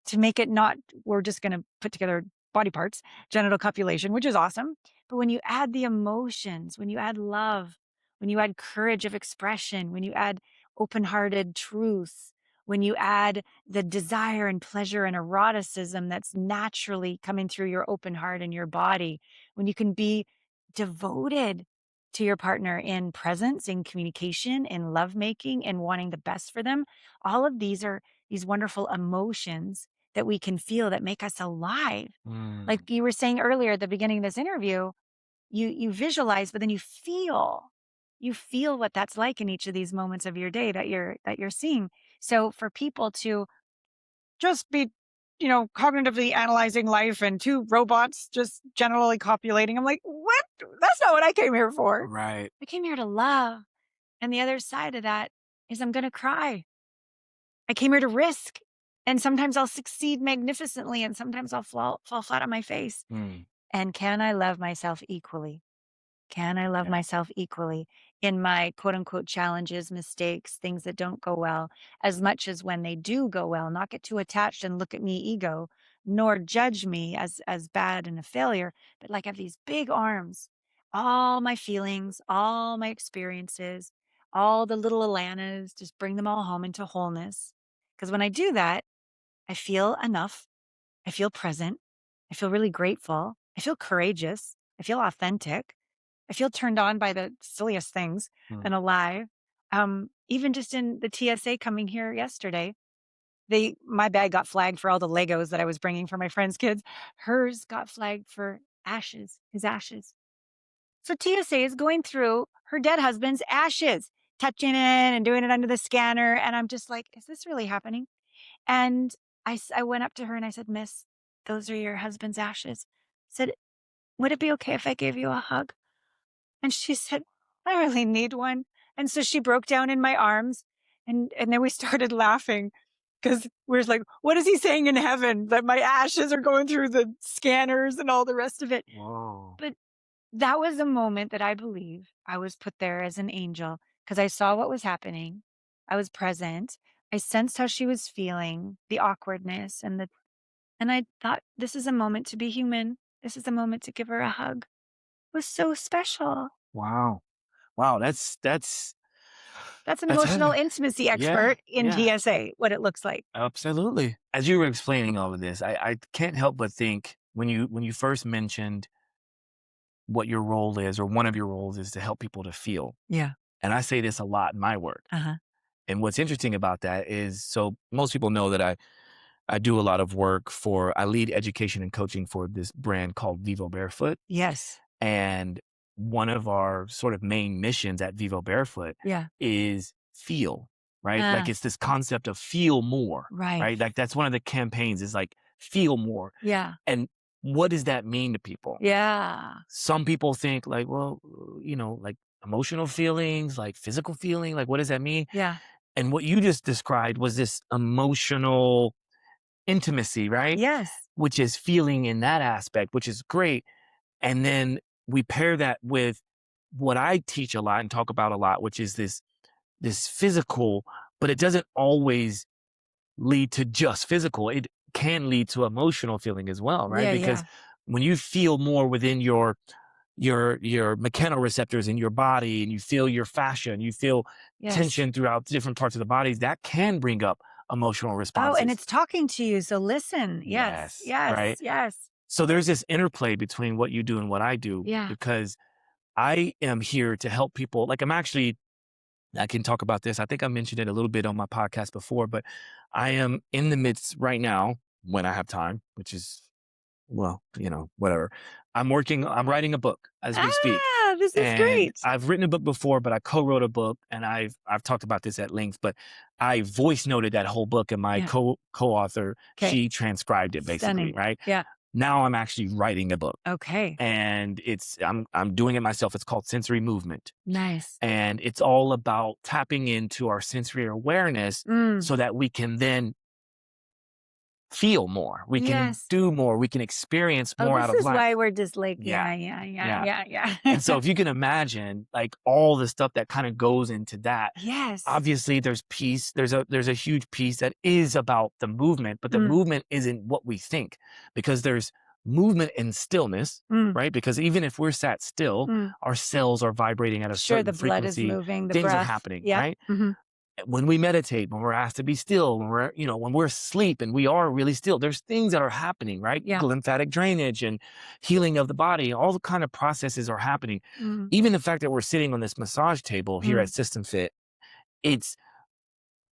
to make it not, we're just going to put together body parts, genital copulation, which is awesome. But when you add the emotions, when you add love, when you add courage of expression, when you add open-hearted truth, when you add the desire and pleasure and eroticism that's naturally coming through your open heart and your body, when you can be devoted to your partner in presence, in communication, in lovemaking, and wanting the best for them, all of these are these wonderful emotions that we can feel that make us alive. Like you were saying earlier at the beginning of this interview, you visualize, but then you feel what that's like in each of these moments of your day that you're seeing. So for people to just be, cognitively analyzing life and two robots just generally copulating, I'm like, what? That's not what I came here for.
Right.
I came here to love. And the other side of that is I'm going to cry. I came here to risk. And sometimes I'll succeed magnificently, and sometimes I'll fall flat on my face. And can I love myself equally? Can I love myself equally in my quote unquote challenges, mistakes, things that don't go well, as much as when they do go well? Not get too attached and look at me ego, nor judge me as bad and a failure, but like have these big arms, all my feelings, all my experiences, all the little Allanas, just bring them all home into wholeness. Because when I do that, I feel enough. I feel present. I feel really grateful. I feel courageous. I feel authentic. I feel turned on by the silliest things and alive. Even just in the TSA coming here yesterday, my bag got flagged for all the Legos that I was bringing for my friends' kids. Hers got flagged for his ashes. So TSA is going through her dead husband's ashes, touching it and doing it under the scanner. And I'm just like, is this really happening? And I went up to her and I said, Miss, those are your husband's ashes. I said, would it be okay if I gave you a hug? And she said, I really need one. And so she broke down in my arms, and then we started laughing because we're like, what is he saying in heaven? That my ashes are going through the scanners and all the rest of it.
Whoa.
But that was a moment that I believe I was put there as an angel because I saw what was happening. I was present. I sensed how she was feeling, the awkwardness and I thought, this is a moment to be human. This is a moment to give her a hug. It was so special.
Wow. That's
an emotional
heavy.
intimacy expert in TSA, what it looks like.
Absolutely. As you were explaining all of this, I can't help but think when you first mentioned what your role is, or one of your roles is to help people to feel.
Yeah.
And I say this a lot in my work. And what's interesting about that is, so most people know that I do a lot of work I lead education and coaching for this brand called Vivo Barefoot.
Yes.
And one of our sort of main missions at Vivo Barefoot is feel, right? Like it's this concept of feel more, right? Like that's one of the campaigns is like feel more.
Yeah.
And what does that mean to people?
Yeah.
Some people think like, well, like emotional feelings, like physical feeling, like what does that mean?
Yeah.
And what you just described was this emotional intimacy, right?
Yes.
Which is feeling in that aspect, which is great. And then we pair that with what I teach a lot and talk about a lot, which is this physical, but it doesn't always lead to just physical. It can lead to emotional feeling as well, right?
Yeah,
because when you feel more within your mechanoreceptors in your body, and you feel your fascia, and you feel tension throughout different parts of the body, that can bring up emotional responses.
Oh, and it's talking to you, so listen. Yes.
Right?
Yes.
So there's this interplay between what you do and what I do,
Yeah.
because I am here to help people. Like I can talk about this. I think I mentioned it a little bit on my podcast before, but I am in the midst right now, when I have time, which is, well, whatever. I'm writing a book as we speak.
This is
And
great.
I've written a book before, but I co-wrote a book, and I've talked about this at length, but I voice noted that whole book, and my co-author, she transcribed it basically,
Stunning.
right?
Yeah.
Now I'm actually writing a book.
Okay.
And I'm doing it myself. It's called Sensory Movement.
Nice.
And it's all about tapping into our sensory awareness so that we can then feel more. We can do more. We can experience more out of life.
This is why we're just like, yeah.
And so if you can imagine like all the stuff that kind of goes into that.
Yes.
Obviously there's piece, there's a huge piece that is about the movement, but the movement isn't what we think, because there's movement in stillness, right? Because even if we're sat still, our cells are vibrating at a certain
the blood is
frequency.
moving, the
things
breath.
are happening, right? When we meditate, when we're asked to be still, when we're asleep and we are really still, there's things that are happening, right?
Yeah.
Lymphatic drainage and healing of the body, all the kind of processes are happening. Even the fact that we're sitting on this massage table here at System Fit, it's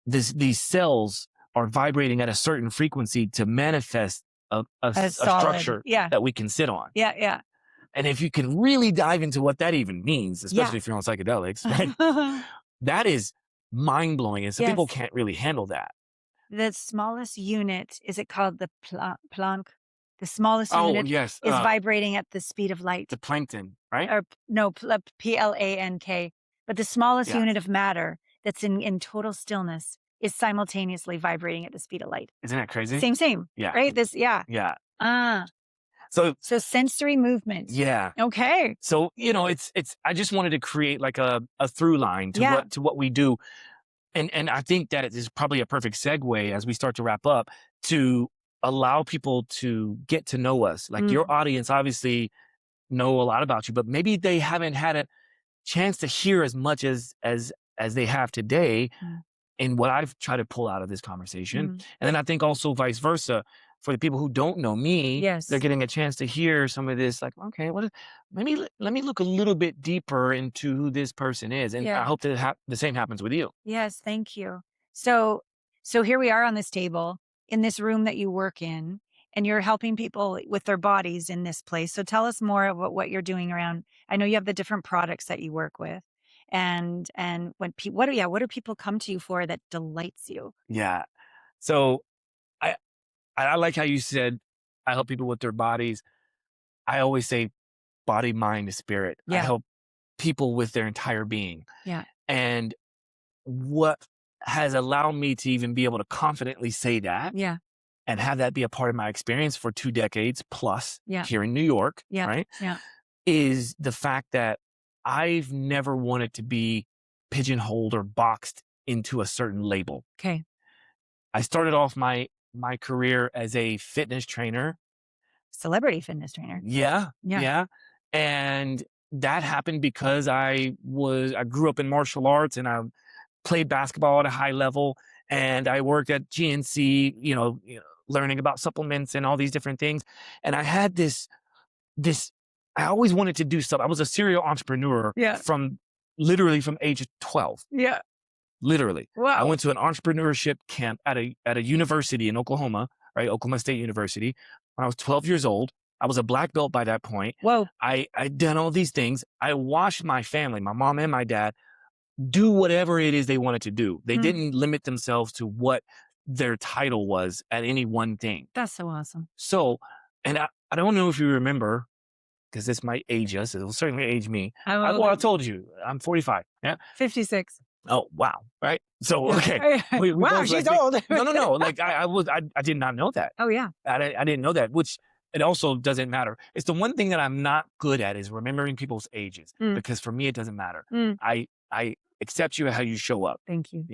these cells are vibrating at a certain frequency to manifest a structure that we can sit on.
Yeah.
And if you can really dive into what that even means, especially if you're on psychedelics, right? That is mind-blowing, and some people can't really handle that.
The smallest unit, is it called the Planck? The smallest unit is vibrating at the speed of light.
The plankton, right?
Or no, Planck. But the smallest unit of matter that's in total stillness is simultaneously vibrating at the speed of light.
Isn't that crazy?
Same.
Yeah.
Right?
Yeah.
So sensory movement.
Yeah.
Okay.
So, it's I just wanted to create like a through line to what we do. And I think that it is probably a perfect segue as we start to wrap up, to allow people to get to know us. Like your audience obviously know a lot about you, but maybe they haven't had a chance to hear as much as they have today in what I've tried to pull out of this conversation. And then I think also vice versa. For the people who don't know me, they're getting a chance to hear some of this, like, okay, maybe let me look a little bit deeper into who this person is. And I hope that the same happens with you.
Yes, thank you. So here we are on this table in this room that you work in, and you're helping people with their bodies in this place. So tell us more about what you're doing around. I know you have the different products that you work with, and when what do people come to you for that delights you?
Yeah. So I like how you said, I help people with their bodies. I always say body, mind, and spirit. I help people with their entire being.
Yeah.
And what has allowed me to even be able to confidently say that and have that be a part of my experience for 2 decades plus here in New York, right?
Yeah.
Is the fact that I've never wanted to be pigeonholed or boxed into a certain label.
Okay.
I started off my career as a fitness trainer.
Celebrity fitness trainer.
Yeah. And that happened because I grew up in martial arts, and I played basketball at a high level, and I worked at GNC, learning about supplements and all these different things. And I had this, I always wanted to do stuff. I was a serial entrepreneur from age of 12.
Yeah.
Literally.
Wow.
I went to an entrepreneurship camp at a university in Oklahoma, right? Oklahoma State University. When I was 12 years old, I was a black belt by that point.
Whoa.
I done all these things. I watched my family, my mom and my dad, do whatever it is they wanted to do. They didn't limit themselves to what their title was at any one thing.
That's so awesome.
So, and I don't know if you remember, because this might age us. It will certainly age me. I told you, I'm 45. Yeah.
56.
Oh, wow. Right. So, okay.
Wow, she's old.
No. Like I did not know that.
Oh yeah.
I didn't know that, which it also doesn't matter. It's the one thing that I'm not good at is remembering people's ages, because for me, it doesn't matter. I accept you how you show up.
Thank you.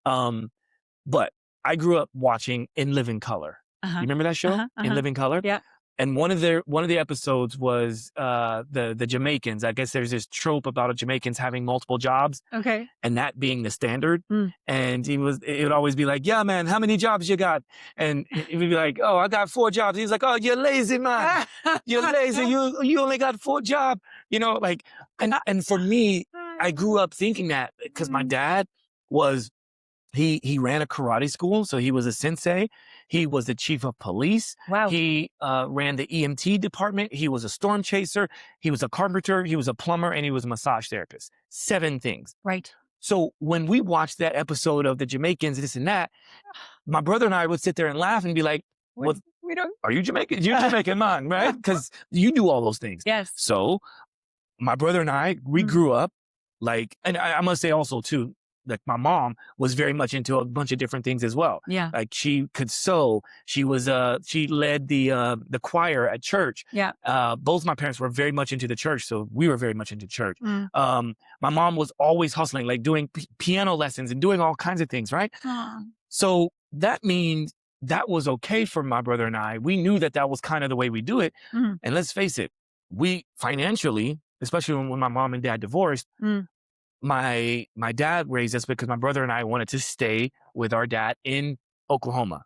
But I grew up watching In Living Color. You remember that show? In Living Color?
Yeah.
And one of the episodes was the Jamaicans. I guess there's this trope about Jamaicans having multiple jobs.
Okay.
And that being the standard. And it would always be like, yeah, man, how many jobs you got? And he would be like, oh, I got 4 jobs. He's like, oh, you're lazy, man. You're lazy. You only got 4 jobs. You know, like, and for me, I grew up thinking that because my dad was, he ran a karate school. So he was a sensei. He was the chief of police.
Wow.
He ran the EMT department. He was a storm chaser. He was a carpenter. He was a plumber, and he was a massage therapist. 7 things.
Right.
So when we watched that episode of the Jamaicans, this and that, my brother and I would sit there and laugh and be like, "What?
We don't.
Are you Jamaican? You're Jamaican, man, right? Because you do all those things."
Yes.
So my brother and I, we grew up like, and I must say also too, like my mom was very much into a bunch of different things as well.
Yeah.
Like she could sew. She was she led the choir at church.
Yeah.
Both my parents were very much into the church, so we were very much into church. My mom was always hustling, like doing piano lessons and doing all kinds of things, right? So that means that was okay for my brother and I. We knew that that was kind of the way we do it. And let's face it, we financially, especially when my mom and dad divorced, my dad raised us because my brother and I wanted to stay with our dad in Oklahoma.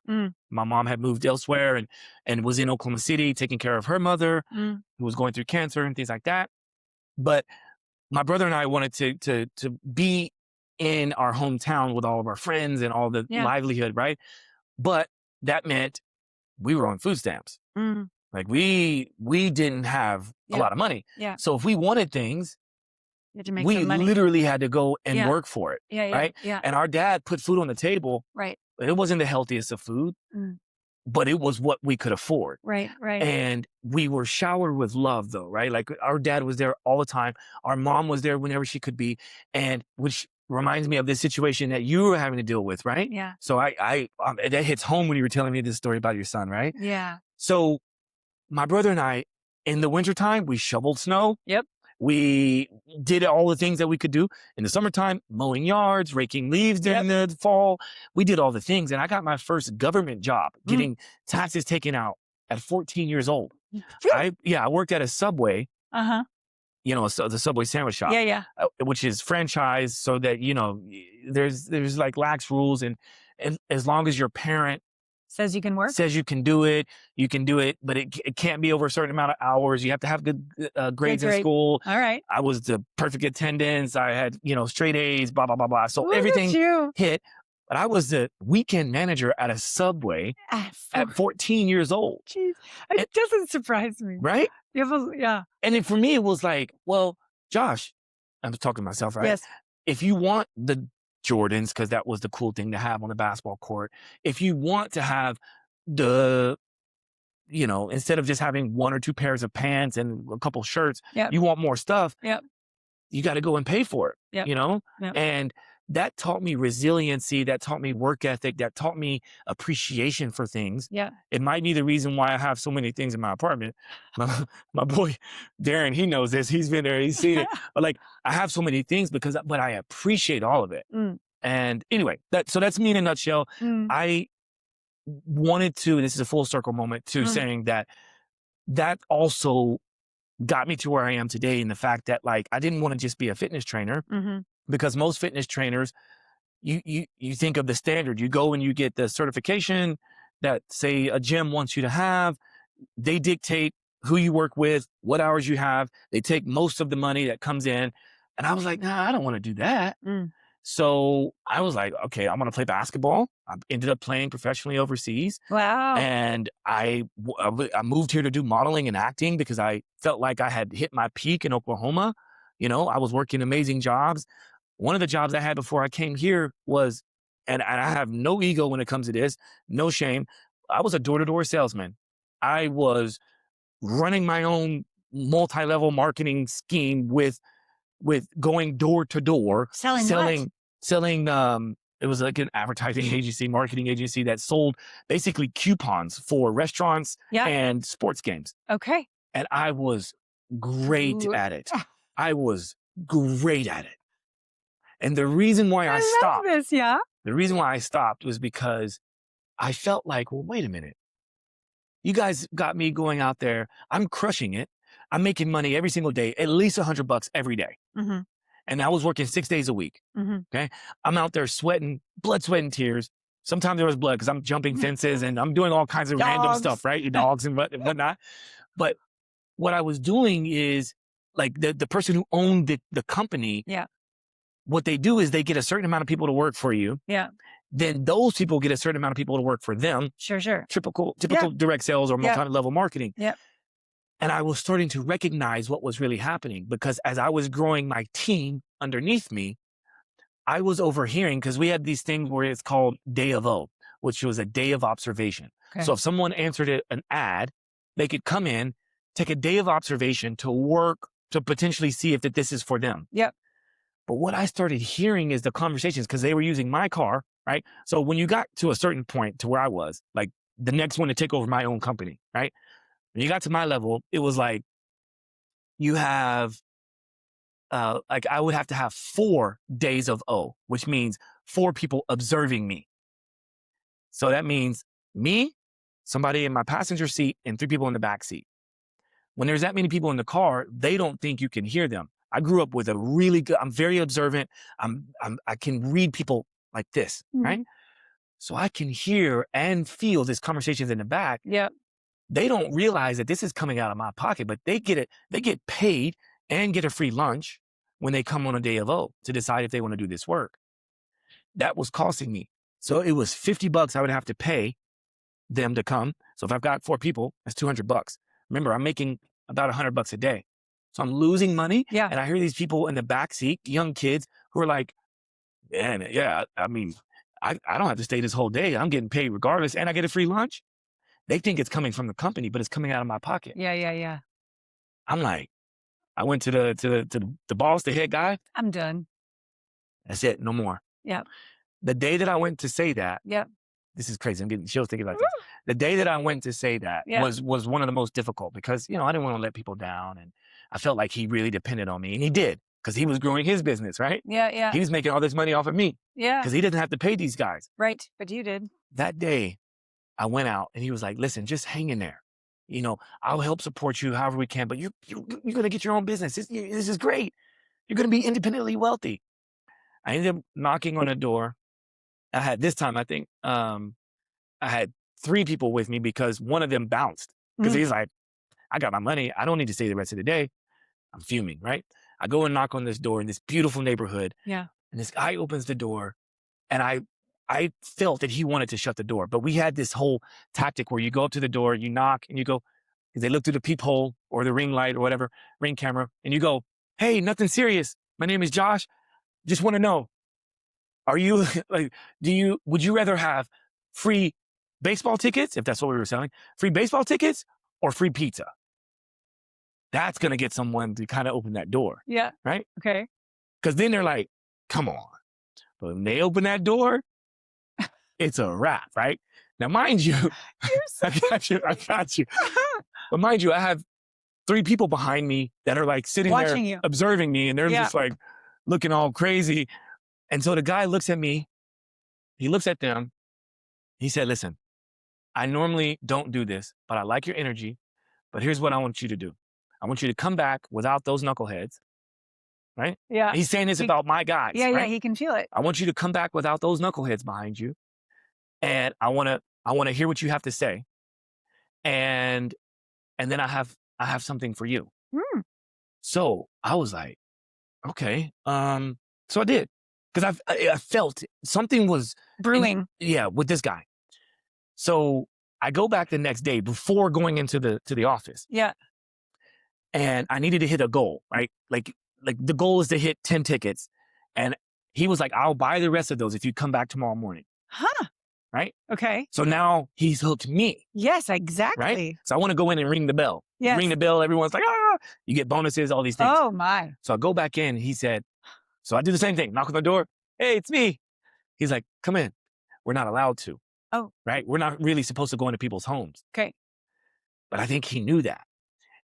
My mom had moved elsewhere and was in Oklahoma City taking care of her mother who was going through cancer and things like that. But my brother and I wanted to be in our hometown with all of our friends and all the livelihood, right? But that meant we were on food stamps. Like we didn't have a lot of money.
Yeah.
So if we wanted things,
You had to make
we
some money.
literally had to go and work for it. Right?
Yeah.
And our dad put food on the table.
Right.
It wasn't the healthiest of food, but it was what we could afford.
Right. Right.
And we were showered with love though, right? Like our dad was there all the time. Our mom was there whenever she could be. And which reminds me of this situation that you were having to deal with, right?
Yeah.
So that hits home when you were telling me this story about your son, right?
Yeah.
So my brother and I, in the wintertime, we shoveled snow.
Yep.
We did all the things that we could do. In the summertime, mowing yards, raking leaves during the fall. We did all the things. And I got my first government job, getting taxes taken out at 14 years old. I worked at a Subway. You know, the Subway sandwich shop.
Yeah.
Which is franchised so that, you know, there's like lax rules. And as long as your parent
says you can work,
says you can do it, but it can't be over a certain amount of hours. You have to have good grades in school.
All right.
I was the perfect attendance. I had, you know, straight A's, blah, blah, blah, blah. So
Look
everything
at you.
hit. But I was the weekend manager at a Subway at 14 years old.
Jeez. It doesn't surprise me.
Right?
Yeah.
And then for me, it was like, well, Josh, I'm talking to myself, right?
Yes.
If you want the Jordans, because that was the cool thing to have on the basketball court. If you want to have the, you know, instead of just having 1 or 2 pairs of pants and a couple shirts, you want more stuff. You got to go and pay for it, you know? And that taught me resiliency. That taught me work ethic. That taught me appreciation for things. It might be the reason why I have so many things in my apartment. My boy, Darren, he knows this. He's been there. He's seen it. But like, I have so many things but I appreciate all of it. And anyway, so that's me in a nutshell. I wanted to, and this is a full circle moment too, saying that also got me to where I am today in the fact that like, I didn't want to just be a fitness trainer. Because most fitness trainers, you think of the standard. You go and you get the certification that, say, a gym wants you to have. They dictate who you work with, what hours you have. They take most of the money that comes in. And I was like, nah, I don't want to do that. So I was like, okay, I'm going to play basketball. I ended up playing professionally overseas.
Wow.
And I moved here to do modeling and acting because I felt like I had hit my peak in Oklahoma. You know, I was working amazing jobs. One of the jobs I had before I came here was, and I have no ego when it comes to this, no shame. I was a door-to-door salesman. I was running my own multi-level marketing scheme with going door to door. Selling, it was like an advertising agency, marketing agency that sold basically coupons for restaurants and sports games.
Okay.
And I was great at it. I was great at it. And the reason why I stopped, the reason why I stopped was because I felt like, well, wait a minute. You guys got me going out there. I'm crushing it. I'm making money every single day, at least $100 every day.
Mm-hmm.
And I was working 6 days a week.
Mm-hmm.
Okay. I'm out there sweating, blood, sweat, and tears. Sometimes there was blood because I'm jumping fences and I'm doing all kinds of random stuff, right? Your dogs and whatnot. But what I was doing is like the person who owned the company.
Yeah.
What they do is they get a certain amount of people to work for you.
Yeah.
Then those people get a certain amount of people to work for them.
Sure.
Typical direct sales or multi-level marketing.
Yep.
And I was starting to recognize what was really happening because as I was growing my team underneath me, I was overhearing because we had these things where it's called day of O, which was a day of observation.
Okay.
So if someone answered an ad, they could come in, take a day of observation to work to potentially see if this is for them.
Yep.
But what I started hearing is the conversations because they were using my car, right? So when you got to a certain point to where I was, like the next one to take over my own company, right? When you got to my level, it was like you have, like I would have to have 4 days of O, which means 4 people observing me. So that means me, somebody in my passenger seat, and 3 people in the back seat. When there's that many people in the car, they don't think you can hear them. I grew up with a really good, I'm very observant. I can read people like this, right? So I can hear and feel these conversations in the back.
Yep.
They don't realize that this is coming out of my pocket, but they get it. They get paid and get a free lunch when they come on a day of O to decide if they want to do this work. That was costing me. So it was $50 I would have to pay them to come. So if I've got 4 people, that's $200. Remember, I'm making about $100 a day. So I'm losing money.
Yeah.
And I hear these people in the back seat, young kids who are like, man, yeah, I mean, I don't have to stay this whole day. I'm getting paid regardless. And I get a free lunch. They think it's coming from the company, but it's coming out of my pocket.
Yeah.
I'm like, I went to the boss, the head guy.
I'm done.
That's it. No more.
Yep.
The day that I went to say that.
Yep.
This is crazy. I'm getting chills thinking about this. The day that I went to say that was one of the most difficult because, I didn't want to let people down. And I felt like he really depended on me. And he did because he was growing his business, right?
Yeah.
He was making all this money off of me.
Yeah.
Because he didn't have to pay these guys.
Right. But you did.
That day, I went out and he was like, listen, just hang in there. I'll help support you however we can, but you're going to get your own business. This is great. You're going to be independently wealthy. I ended up knocking on a door. I had this time, I think, I had 3 people with me because one of them bounced because he's like, I got my money. I don't need to stay the rest of the day. I'm fuming, right? I go and knock on this door in this beautiful neighborhood.
Yeah. And
this guy opens the door and I felt that he wanted to shut the door, but we had this whole tactic where you go up to the door, you knock and you go, because they look through the peephole or the ring light or whatever, ring camera, and you go, hey, nothing serious. My name is Josh. Just want to know, are you like, would you rather have free baseball tickets, if that's what we were selling, free baseball tickets or free pizza? That's going to get someone to kind of open that door.
Yeah.
Right?
Okay.
Because then they're like, come on. But when they open that door, it's a wrap, right? Now, mind you, I got you. But mind you, I have 3 people behind me that are like sitting
watching
there
you,
observing me, and they're just like looking all crazy. And so the guy looks at me, he looks at them. He said, listen, I normally don't do this, but I like your energy. But here's what I want you to do. I want you to come back without those knuckleheads, right?
Yeah.
He's saying this about my guys.
Yeah,
right?
he can feel it.
I want you to come back without those knuckleheads behind you. And I want to hear what you have to say. And then I have something for you. So I was like, okay. So I did. Because I felt something was
brewing.
With this guy. So I go back the next day before going into the office.
Yeah.
And I needed to hit a goal, right? Like the goal is to hit 10 tickets. And he was like, I'll buy the rest of those if you come back tomorrow morning.
Huh.
Right?
Okay.
So now he's hooked me.
Yes, exactly.
Right? So I want to go in and ring the bell.
Yes.
Ring the bell. Everyone's like, ah, you get bonuses, all these things.
Oh my.
So I go back in. He said, so I do the same thing. Knock on the door. Hey, it's me. He's like, come in. We're not allowed to.
Oh.
Right? We're not really supposed to go into people's homes.
Okay.
But I think he knew that.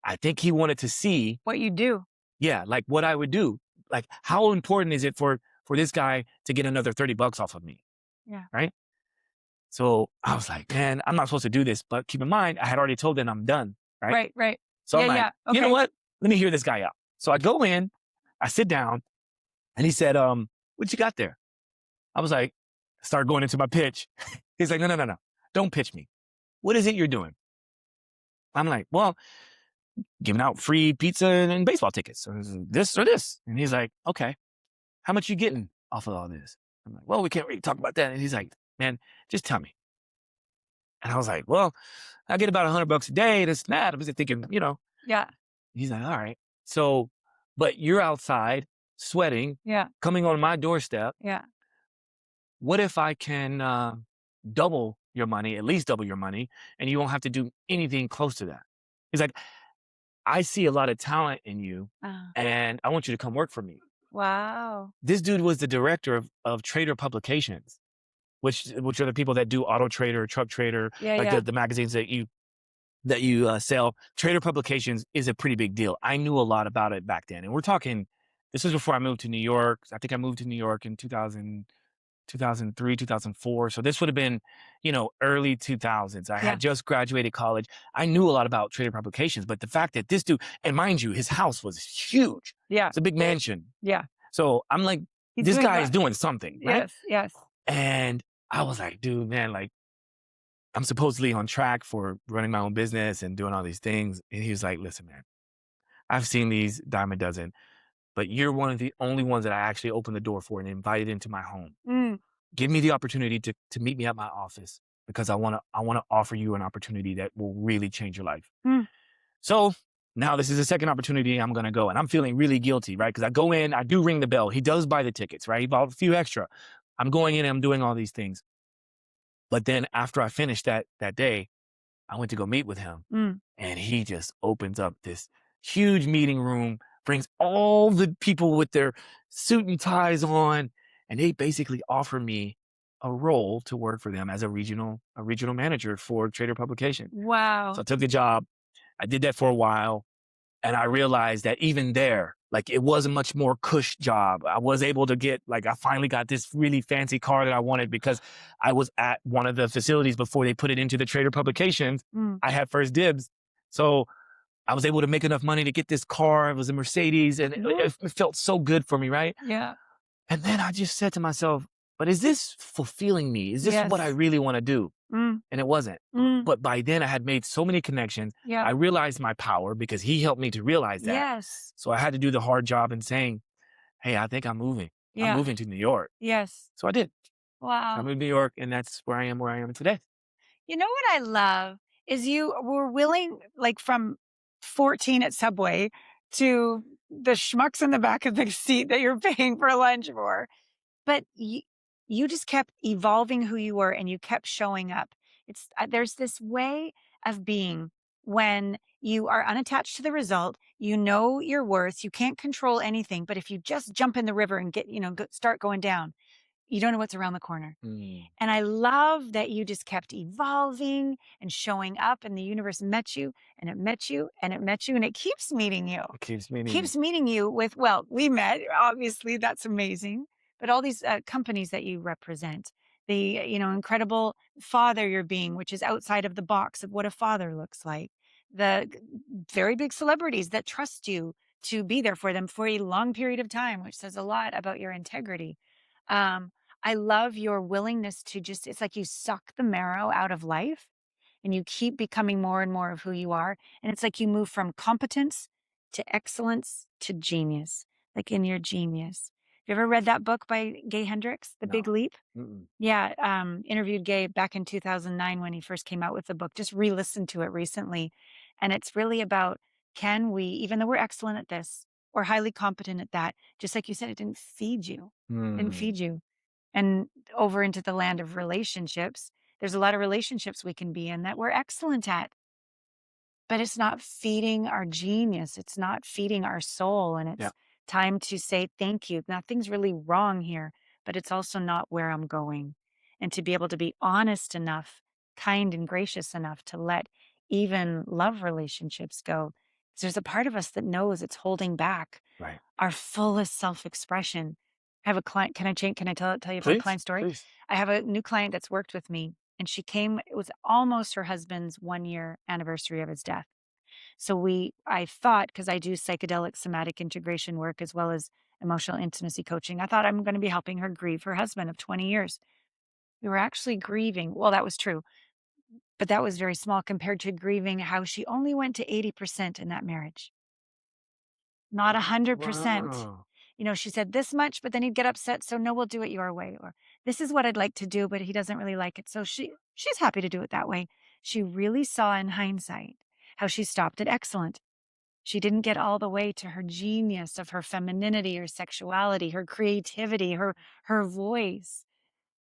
I think he wanted to see
what you do.
Yeah, like what I would do. Like, how important is it for this guy to get another $30 off of me?
Yeah.
Right? So I was like, man, I'm not supposed to do this. But keep in mind, I had already told them I'm done. Right.
Right.
So I'm like,
Yeah.
you know
Okay.
what? Let me hear this guy out. So I go in, I sit down, and he said, what you got there? I was like, start going into my pitch. He's like, no. Don't pitch me. What is it you're doing? I'm like, well, giving out free pizza and baseball tickets. So this or this. And he's like, okay, how much you getting off of all this? I'm like, well, we can't really talk about that. And he's like, man, just tell me. And I was like, well, I get about $100 a day. This and that. I was thinking,
Yeah.
He's like, all right. So, but you're outside sweating,
Yeah.
coming on my doorstep.
Yeah.
What if I can double your money, at least double your money, and you won't have to do anything close to that? He's like, I see a lot of talent in you, and I want you to come work for me.
Wow.
This dude was the director of Trader Publications, which are the people that do Auto Trader, Truck Trader, the magazines that you sell. Trader Publications is a pretty big deal. I knew a lot about it back then. And we're talking, this was before I moved to New York. I think I moved to New York in 2003, 2004. So this would have been, early 2000s. I had just graduated college. I knew a lot about Trader Publications, but the fact that this dude, and mind you, his house was huge.
Yeah.
It's a big mansion.
Yeah.
So I'm like, this guy is doing something, right?
Yes.
And I was like, dude, man, like, I'm supposedly on track for running my own business and doing all these things. And he was like, listen, man, I've seen these dime a dozen, but you're one of the only ones that I actually opened the door for and invited into my home. Give me the opportunity to meet me at my office because I want to offer you an opportunity that will really change your life. So now this is the second opportunity I'm going to go. And I'm feeling really guilty, right? Because I go in, I do ring the bell. He does buy the tickets, right? He bought a few extra. I'm going in and I'm doing all these things. But then after I finished that day, I went to go meet with him and he just opens up this huge meeting room, brings all the people with their suit and ties on, and they basically offer me a role to work for them as a regional manager for Trader Publication.
Wow.
So I took the job. I did that for a while. And I realized that even there, like it was a much more cush job. I was able to get, I finally got this really fancy car that I wanted because I was at one of the facilities before they put it into the Trader Publications. I had first dibs. So I was able to make enough money to get this car. It was a Mercedes and it felt so good for me, right?
Yeah.
And then I just said to myself, but is this fulfilling me? Is this what I really want to do? And it wasn't. But by then I had made so many connections.
Yeah.
I realized my power because he helped me to realize that.
Yes.
So I had to do the hard job in saying, hey, I think I'm moving.
Yeah.
I'm moving to New York.
Yes.
So I did.
Wow.
I moved to New York and that's where I am today.
You know what I love is you were willing, from 14 at Subway to the schmucks in the back of the seat that you're paying for lunch for. But you just kept evolving who you were and you kept showing up. There's this way of being when you are unattached to the result, you know your worth, you can't control anything, but if you just jump in the river and start going down, you don't know what's around the corner. And I love that you just kept evolving and showing up and the universe met you and it met you and it met you and it keeps meeting you.
It keeps
meeting you with, we met, obviously that's amazing. But all these companies that you represent, the, incredible father you're being, which is outside of the box of what a father looks like, the very big celebrities that trust you to be there for them for a long period of time, which says a lot about your integrity. I love your willingness to it's like you suck the marrow out of life and you keep becoming more and more of who you are. And it's like you move from competence to excellence to genius, like in your genius. You ever read that book by Gay Hendricks, The Big Leap? Yeah, interviewed Gay back in 2009 when he first came out with the book. Just re-listened to it recently. And it's really about, can we, even though we're excellent at this or highly competent at that, just like you said, it didn't feed you. Didn't feed you. And over into the land of relationships, there's a lot of relationships we can be in that we're excellent at. But it's not feeding our genius. It's not feeding our soul. And it's time to say thank you. Nothing's really wrong here, but it's also not where I'm going. And to be able to be honest enough, kind and gracious enough to let even love relationships go. There's a part of us that knows it's holding back our fullest self-expression. I have a client. Can I tell you a client story?
Please.
I have a new client that's worked with me And she came, it was almost her husband's 1 year anniversary of his death. So I thought, because I do psychedelic somatic integration work as well as emotional intimacy coaching, I thought I'm going to be helping her grieve her husband of 20 years. We were actually grieving. Well, that was true, but that was very small compared to grieving how she only went to 80% in that marriage, not 100%.
Wow.
She said this much, but then he'd get upset. So no, we'll do it your way. Or this is what I'd like to do, but he doesn't really like it. So she's happy to do it that way. She really saw in hindsight how she stopped at excellent. She didn't get all the way to her genius of her femininity, her sexuality, her creativity, her voice.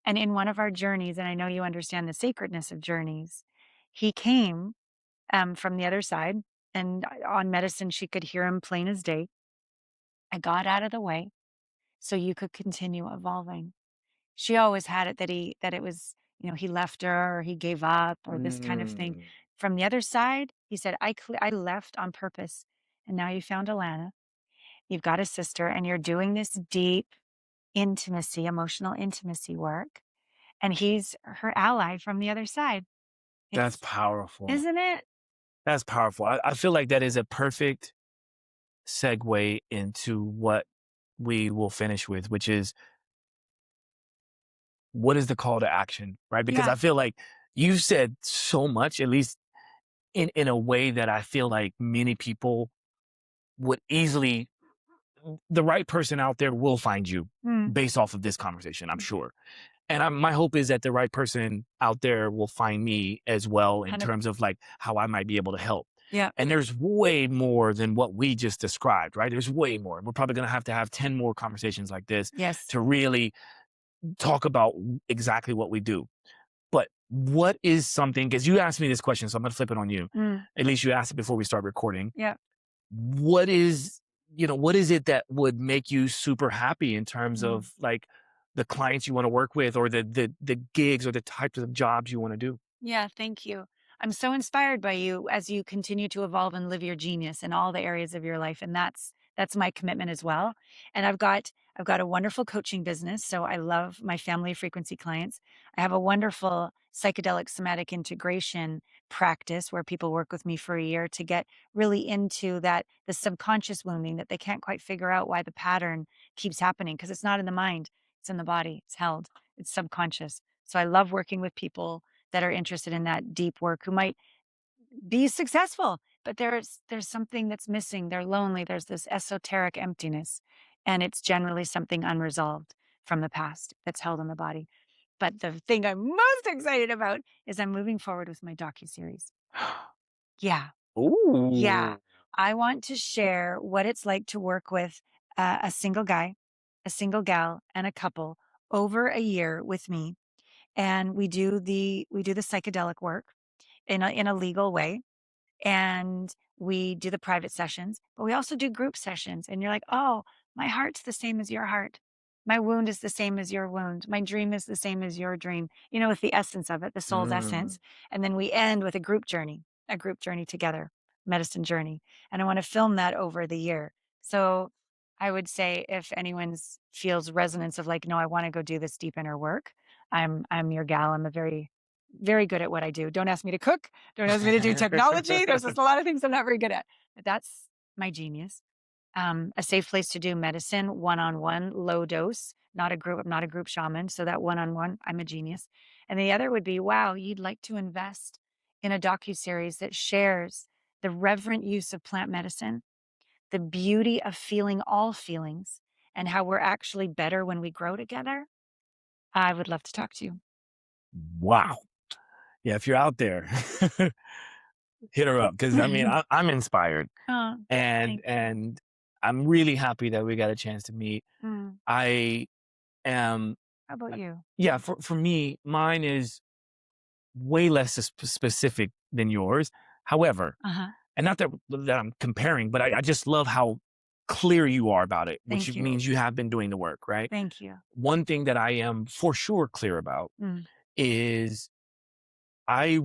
And in one of our journeys, and I know you understand the sacredness of journeys, he came from the other side, and on medicine, she could hear him plain as day. I got out of the way so you could continue evolving. She always had it that it was, he left her or he gave up or this kind of thing.
Mm.
From the other side, he said, I left on purpose. And now you found Allana. You've got a sister and you're doing this deep intimacy, emotional intimacy work. And he's her ally from the other side.
That's
It's,
powerful.
isn't it?
That's powerful. I feel like that is a perfect segue into what we will finish with, which is, what is the call to action, right? Because
Yeah.
I feel like you've said so much, at least in a way that I feel like many people would easily, the right person out there will find you
Mm.
based off of this conversation, I'm sure. And my hope is that the right person out there will find me as well in
100%.
terms of like how I might be able to help.
Yeah.
And there's way more than what we just described, right? There's way more. We're probably going to have 10 more conversations like this
Yes.
to really talk about exactly what we do. But what is something, because you asked me this question, so I'm going to flip it on you. At least you asked it before we start recording.
Yeah.
What is it that would make you super happy in terms of like the clients you want to work with, or the gigs or the types of jobs you want to do?
Yeah, thank you. I'm so inspired by you as you continue to evolve and live your genius in all the areas of your life. And that's my commitment as well. And I've got a wonderful coaching business. So I love my family frequency clients. I have a wonderful psychedelic somatic integration practice where people work with me for a year to get really into the subconscious wounding that they can't quite figure out why the pattern keeps happening, because it's not in the mind, it's in the body, it's held, it's subconscious. So I love working with people that are interested in that deep work, who might be successful, but there's something that's missing. They're lonely. There's this esoteric emptiness, and it's generally something unresolved from the past that's held in the body. But the thing I'm most excited about is I'm moving forward with my docuseries. Yeah.
Ooh.
Yeah. I want to share what it's like to work with a single guy, a single gal, and a couple over a year with me. And we do the psychedelic work in a legal way, and we do the private sessions, but we also do group sessions. And you're like, oh, my heart's the same as your heart. My wound is the same as your wound. My dream is the same as your dream, with the essence of it, the soul's essence. And then we end with a group journey together, medicine journey. And I want to film that over the year. So I would say if anyone feels resonance of like, no, I want to go do this deep inner work, I'm your gal. I'm a very, very good at what I do. Don't ask me to cook. Don't ask me to do technology. There's just a lot of things I'm not very good at. But that's my genius. A safe place to do medicine, one-on-one, low dose, not a group. I'm not a group shaman. So that one-on-one, I'm a genius. And the other would be, wow, you'd like to invest in a docuseries that shares the reverent use of plant medicine, the beauty of feeling all feelings, and how we're actually better when we grow together. I would love to talk to you.
Wow. Yeah, if you're out there, hit her up, because I mean, I'm inspired,
Oh,
and I'm really happy that we got a chance to meet. I am.
how about you?
Yeah, for me, mine is way less specific than yours. However, and not that I'm comparing, but I just love how clear you are about it, which
Thank you.
means you have been doing the work, right?
Thank you.
One thing that I am for sure clear about is I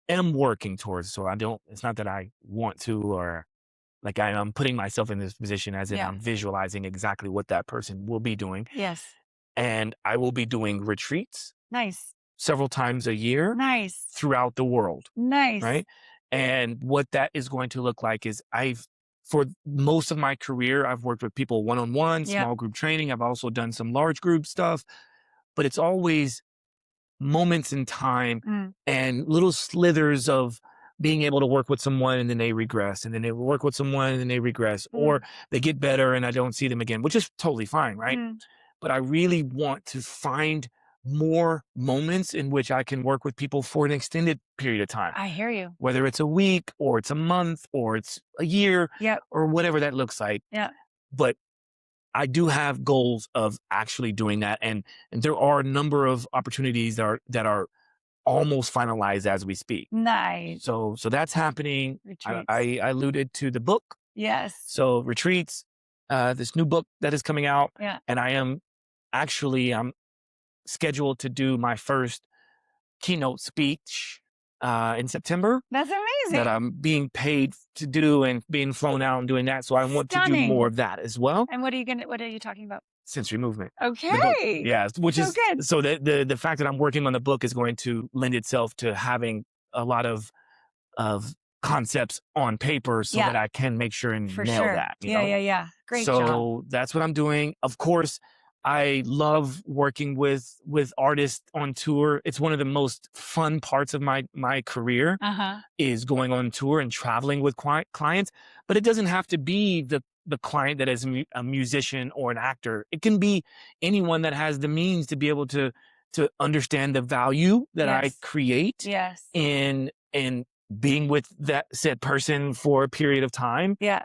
am working towards, so it's not that I want to, or like I'm putting myself in this position as if I'm visualizing exactly what that person will be doing.
Yes.
And I will be doing retreats
Nice.
several times a year
Nice.
throughout the world.
Nice.
Right. And what that is going to look like is for most of my career, I've worked with people one-on-one, small group training. I've also done some large group stuff, but it's always moments in time and little slithers of being able to work with someone and then they regress, and then they work with someone and then they regress, or they get better and I don't see them again, which is totally fine. Right. But I really want to find more moments in which I can work with people for an extended period of time.
I hear you.
Whether it's a week or it's a month or it's a year or whatever that looks like.
Yeah.
But I do have goals of actually doing that. And there are a number of opportunities that are almost finalized as we speak.
Nice.
So that's happening. I alluded to the book.
Yes.
So retreats, this new book that is coming out.
Yeah.
And I'm scheduled to do my first keynote speech in September.
That's amazing.
That I'm being paid to do and being flown out and doing that. So I want to do more of that as well.
And what are you talking about?
Sensory movement.
Okay.
Yeah, which
so
is
good.
So the fact that I'm working on the book is going to lend itself to having a lot of concepts on paper so that I can make sure and nail that. You know?
Yeah. Great job.
So that's what I'm doing. Of course, I love working with artists on tour. It's one of the most fun parts of my career is going on tour and traveling with clients. But it doesn't have to be the client that is a musician or an actor. It can be anyone that has the means to be able to understand the value that I create in being with that said person for a period of time.
Yeah.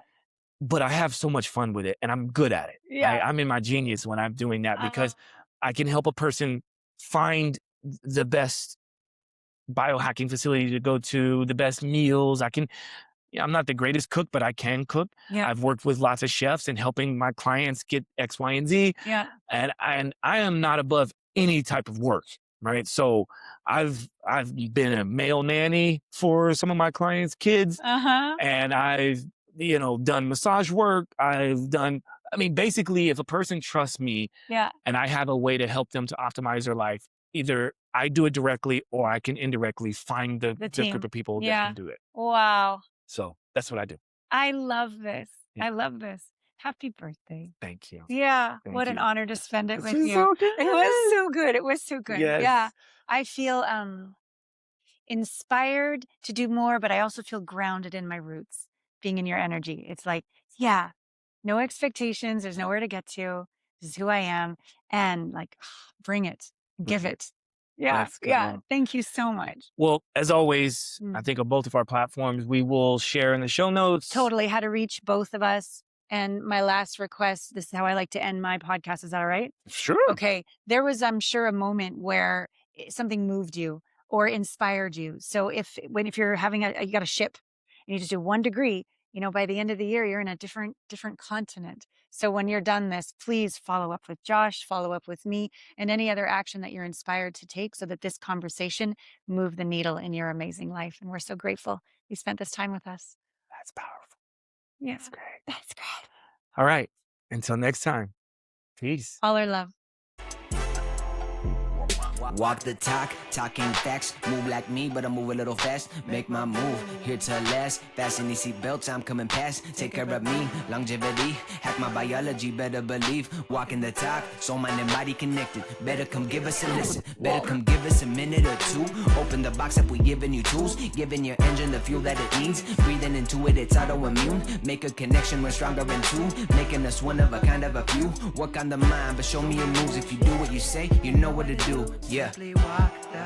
But I have so much fun with it and I'm good at it.
Yeah.
I'm in my genius when I'm doing that because I can help a person find the best biohacking facility to go to, the best meals. I'm not the greatest cook, but I can cook.
Yeah.
I've worked with lots of chefs and helping my clients get X, Y, and Z.
Yeah.
And I am not above any type of work. Right. So I've been a male nanny for some of my clients' kids. And I've done massage work. Basically, if a person trusts me and I have a way to help them to optimize their life, either I do it directly or I can indirectly find the group of people that can do it.
Wow.
So that's what I do.
I love this.
Yeah.
I love this. Happy birthday.
Thank you.
Yeah.
Thank
what
you.
an honor to spend it with
This is
you.
so good.
It was so good. It was so good.
Yes.
Yeah. I feel inspired to do more, but I also feel grounded in my roots, being in your energy. It's like, no expectations. There's nowhere to get to. This is who I am. And like, bring it, give it. Yeah. Yeah. Thank you so much.
Well, as always, I think on both of our platforms, we will share in the show notes.
Totally how to reach both of us. And my last request, this is how I like to end my podcast. Is that all right?
Sure.
Okay. There was, I'm sure, a moment where something moved you or inspired you. So if you're having you got a ship and you just do 1 degree, by the end of the year, you're in a different continent. So when you're done this, please follow up with Josh, follow up with me, and any other action that you're inspired to take so that this conversation move the needle in your amazing life. And we're so grateful you spent this time with us.
That's powerful.
Yeah.
That's great.
That's great.
All right. Until next time. Peace.
All our love.
Walk the talk, talking facts. Move like me, but I move a little fast. Make my move, here to last. Fasten these seatbelts, I'm coming past. Take care of me, longevity. Hack my biology, better believe. Walking the talk, soul, mind, and body connected. Better come give us a listen. Better come give us a minute or two. Open the box up, we giving you tools. Giving your engine the fuel that it needs. Breathing into it, it's autoimmune. Make a connection, we're stronger in two. Making us one of a kind of a few. Work on the mind, but show me your moves. If you do what you say, you know what to do. Yeah.
Simply walk the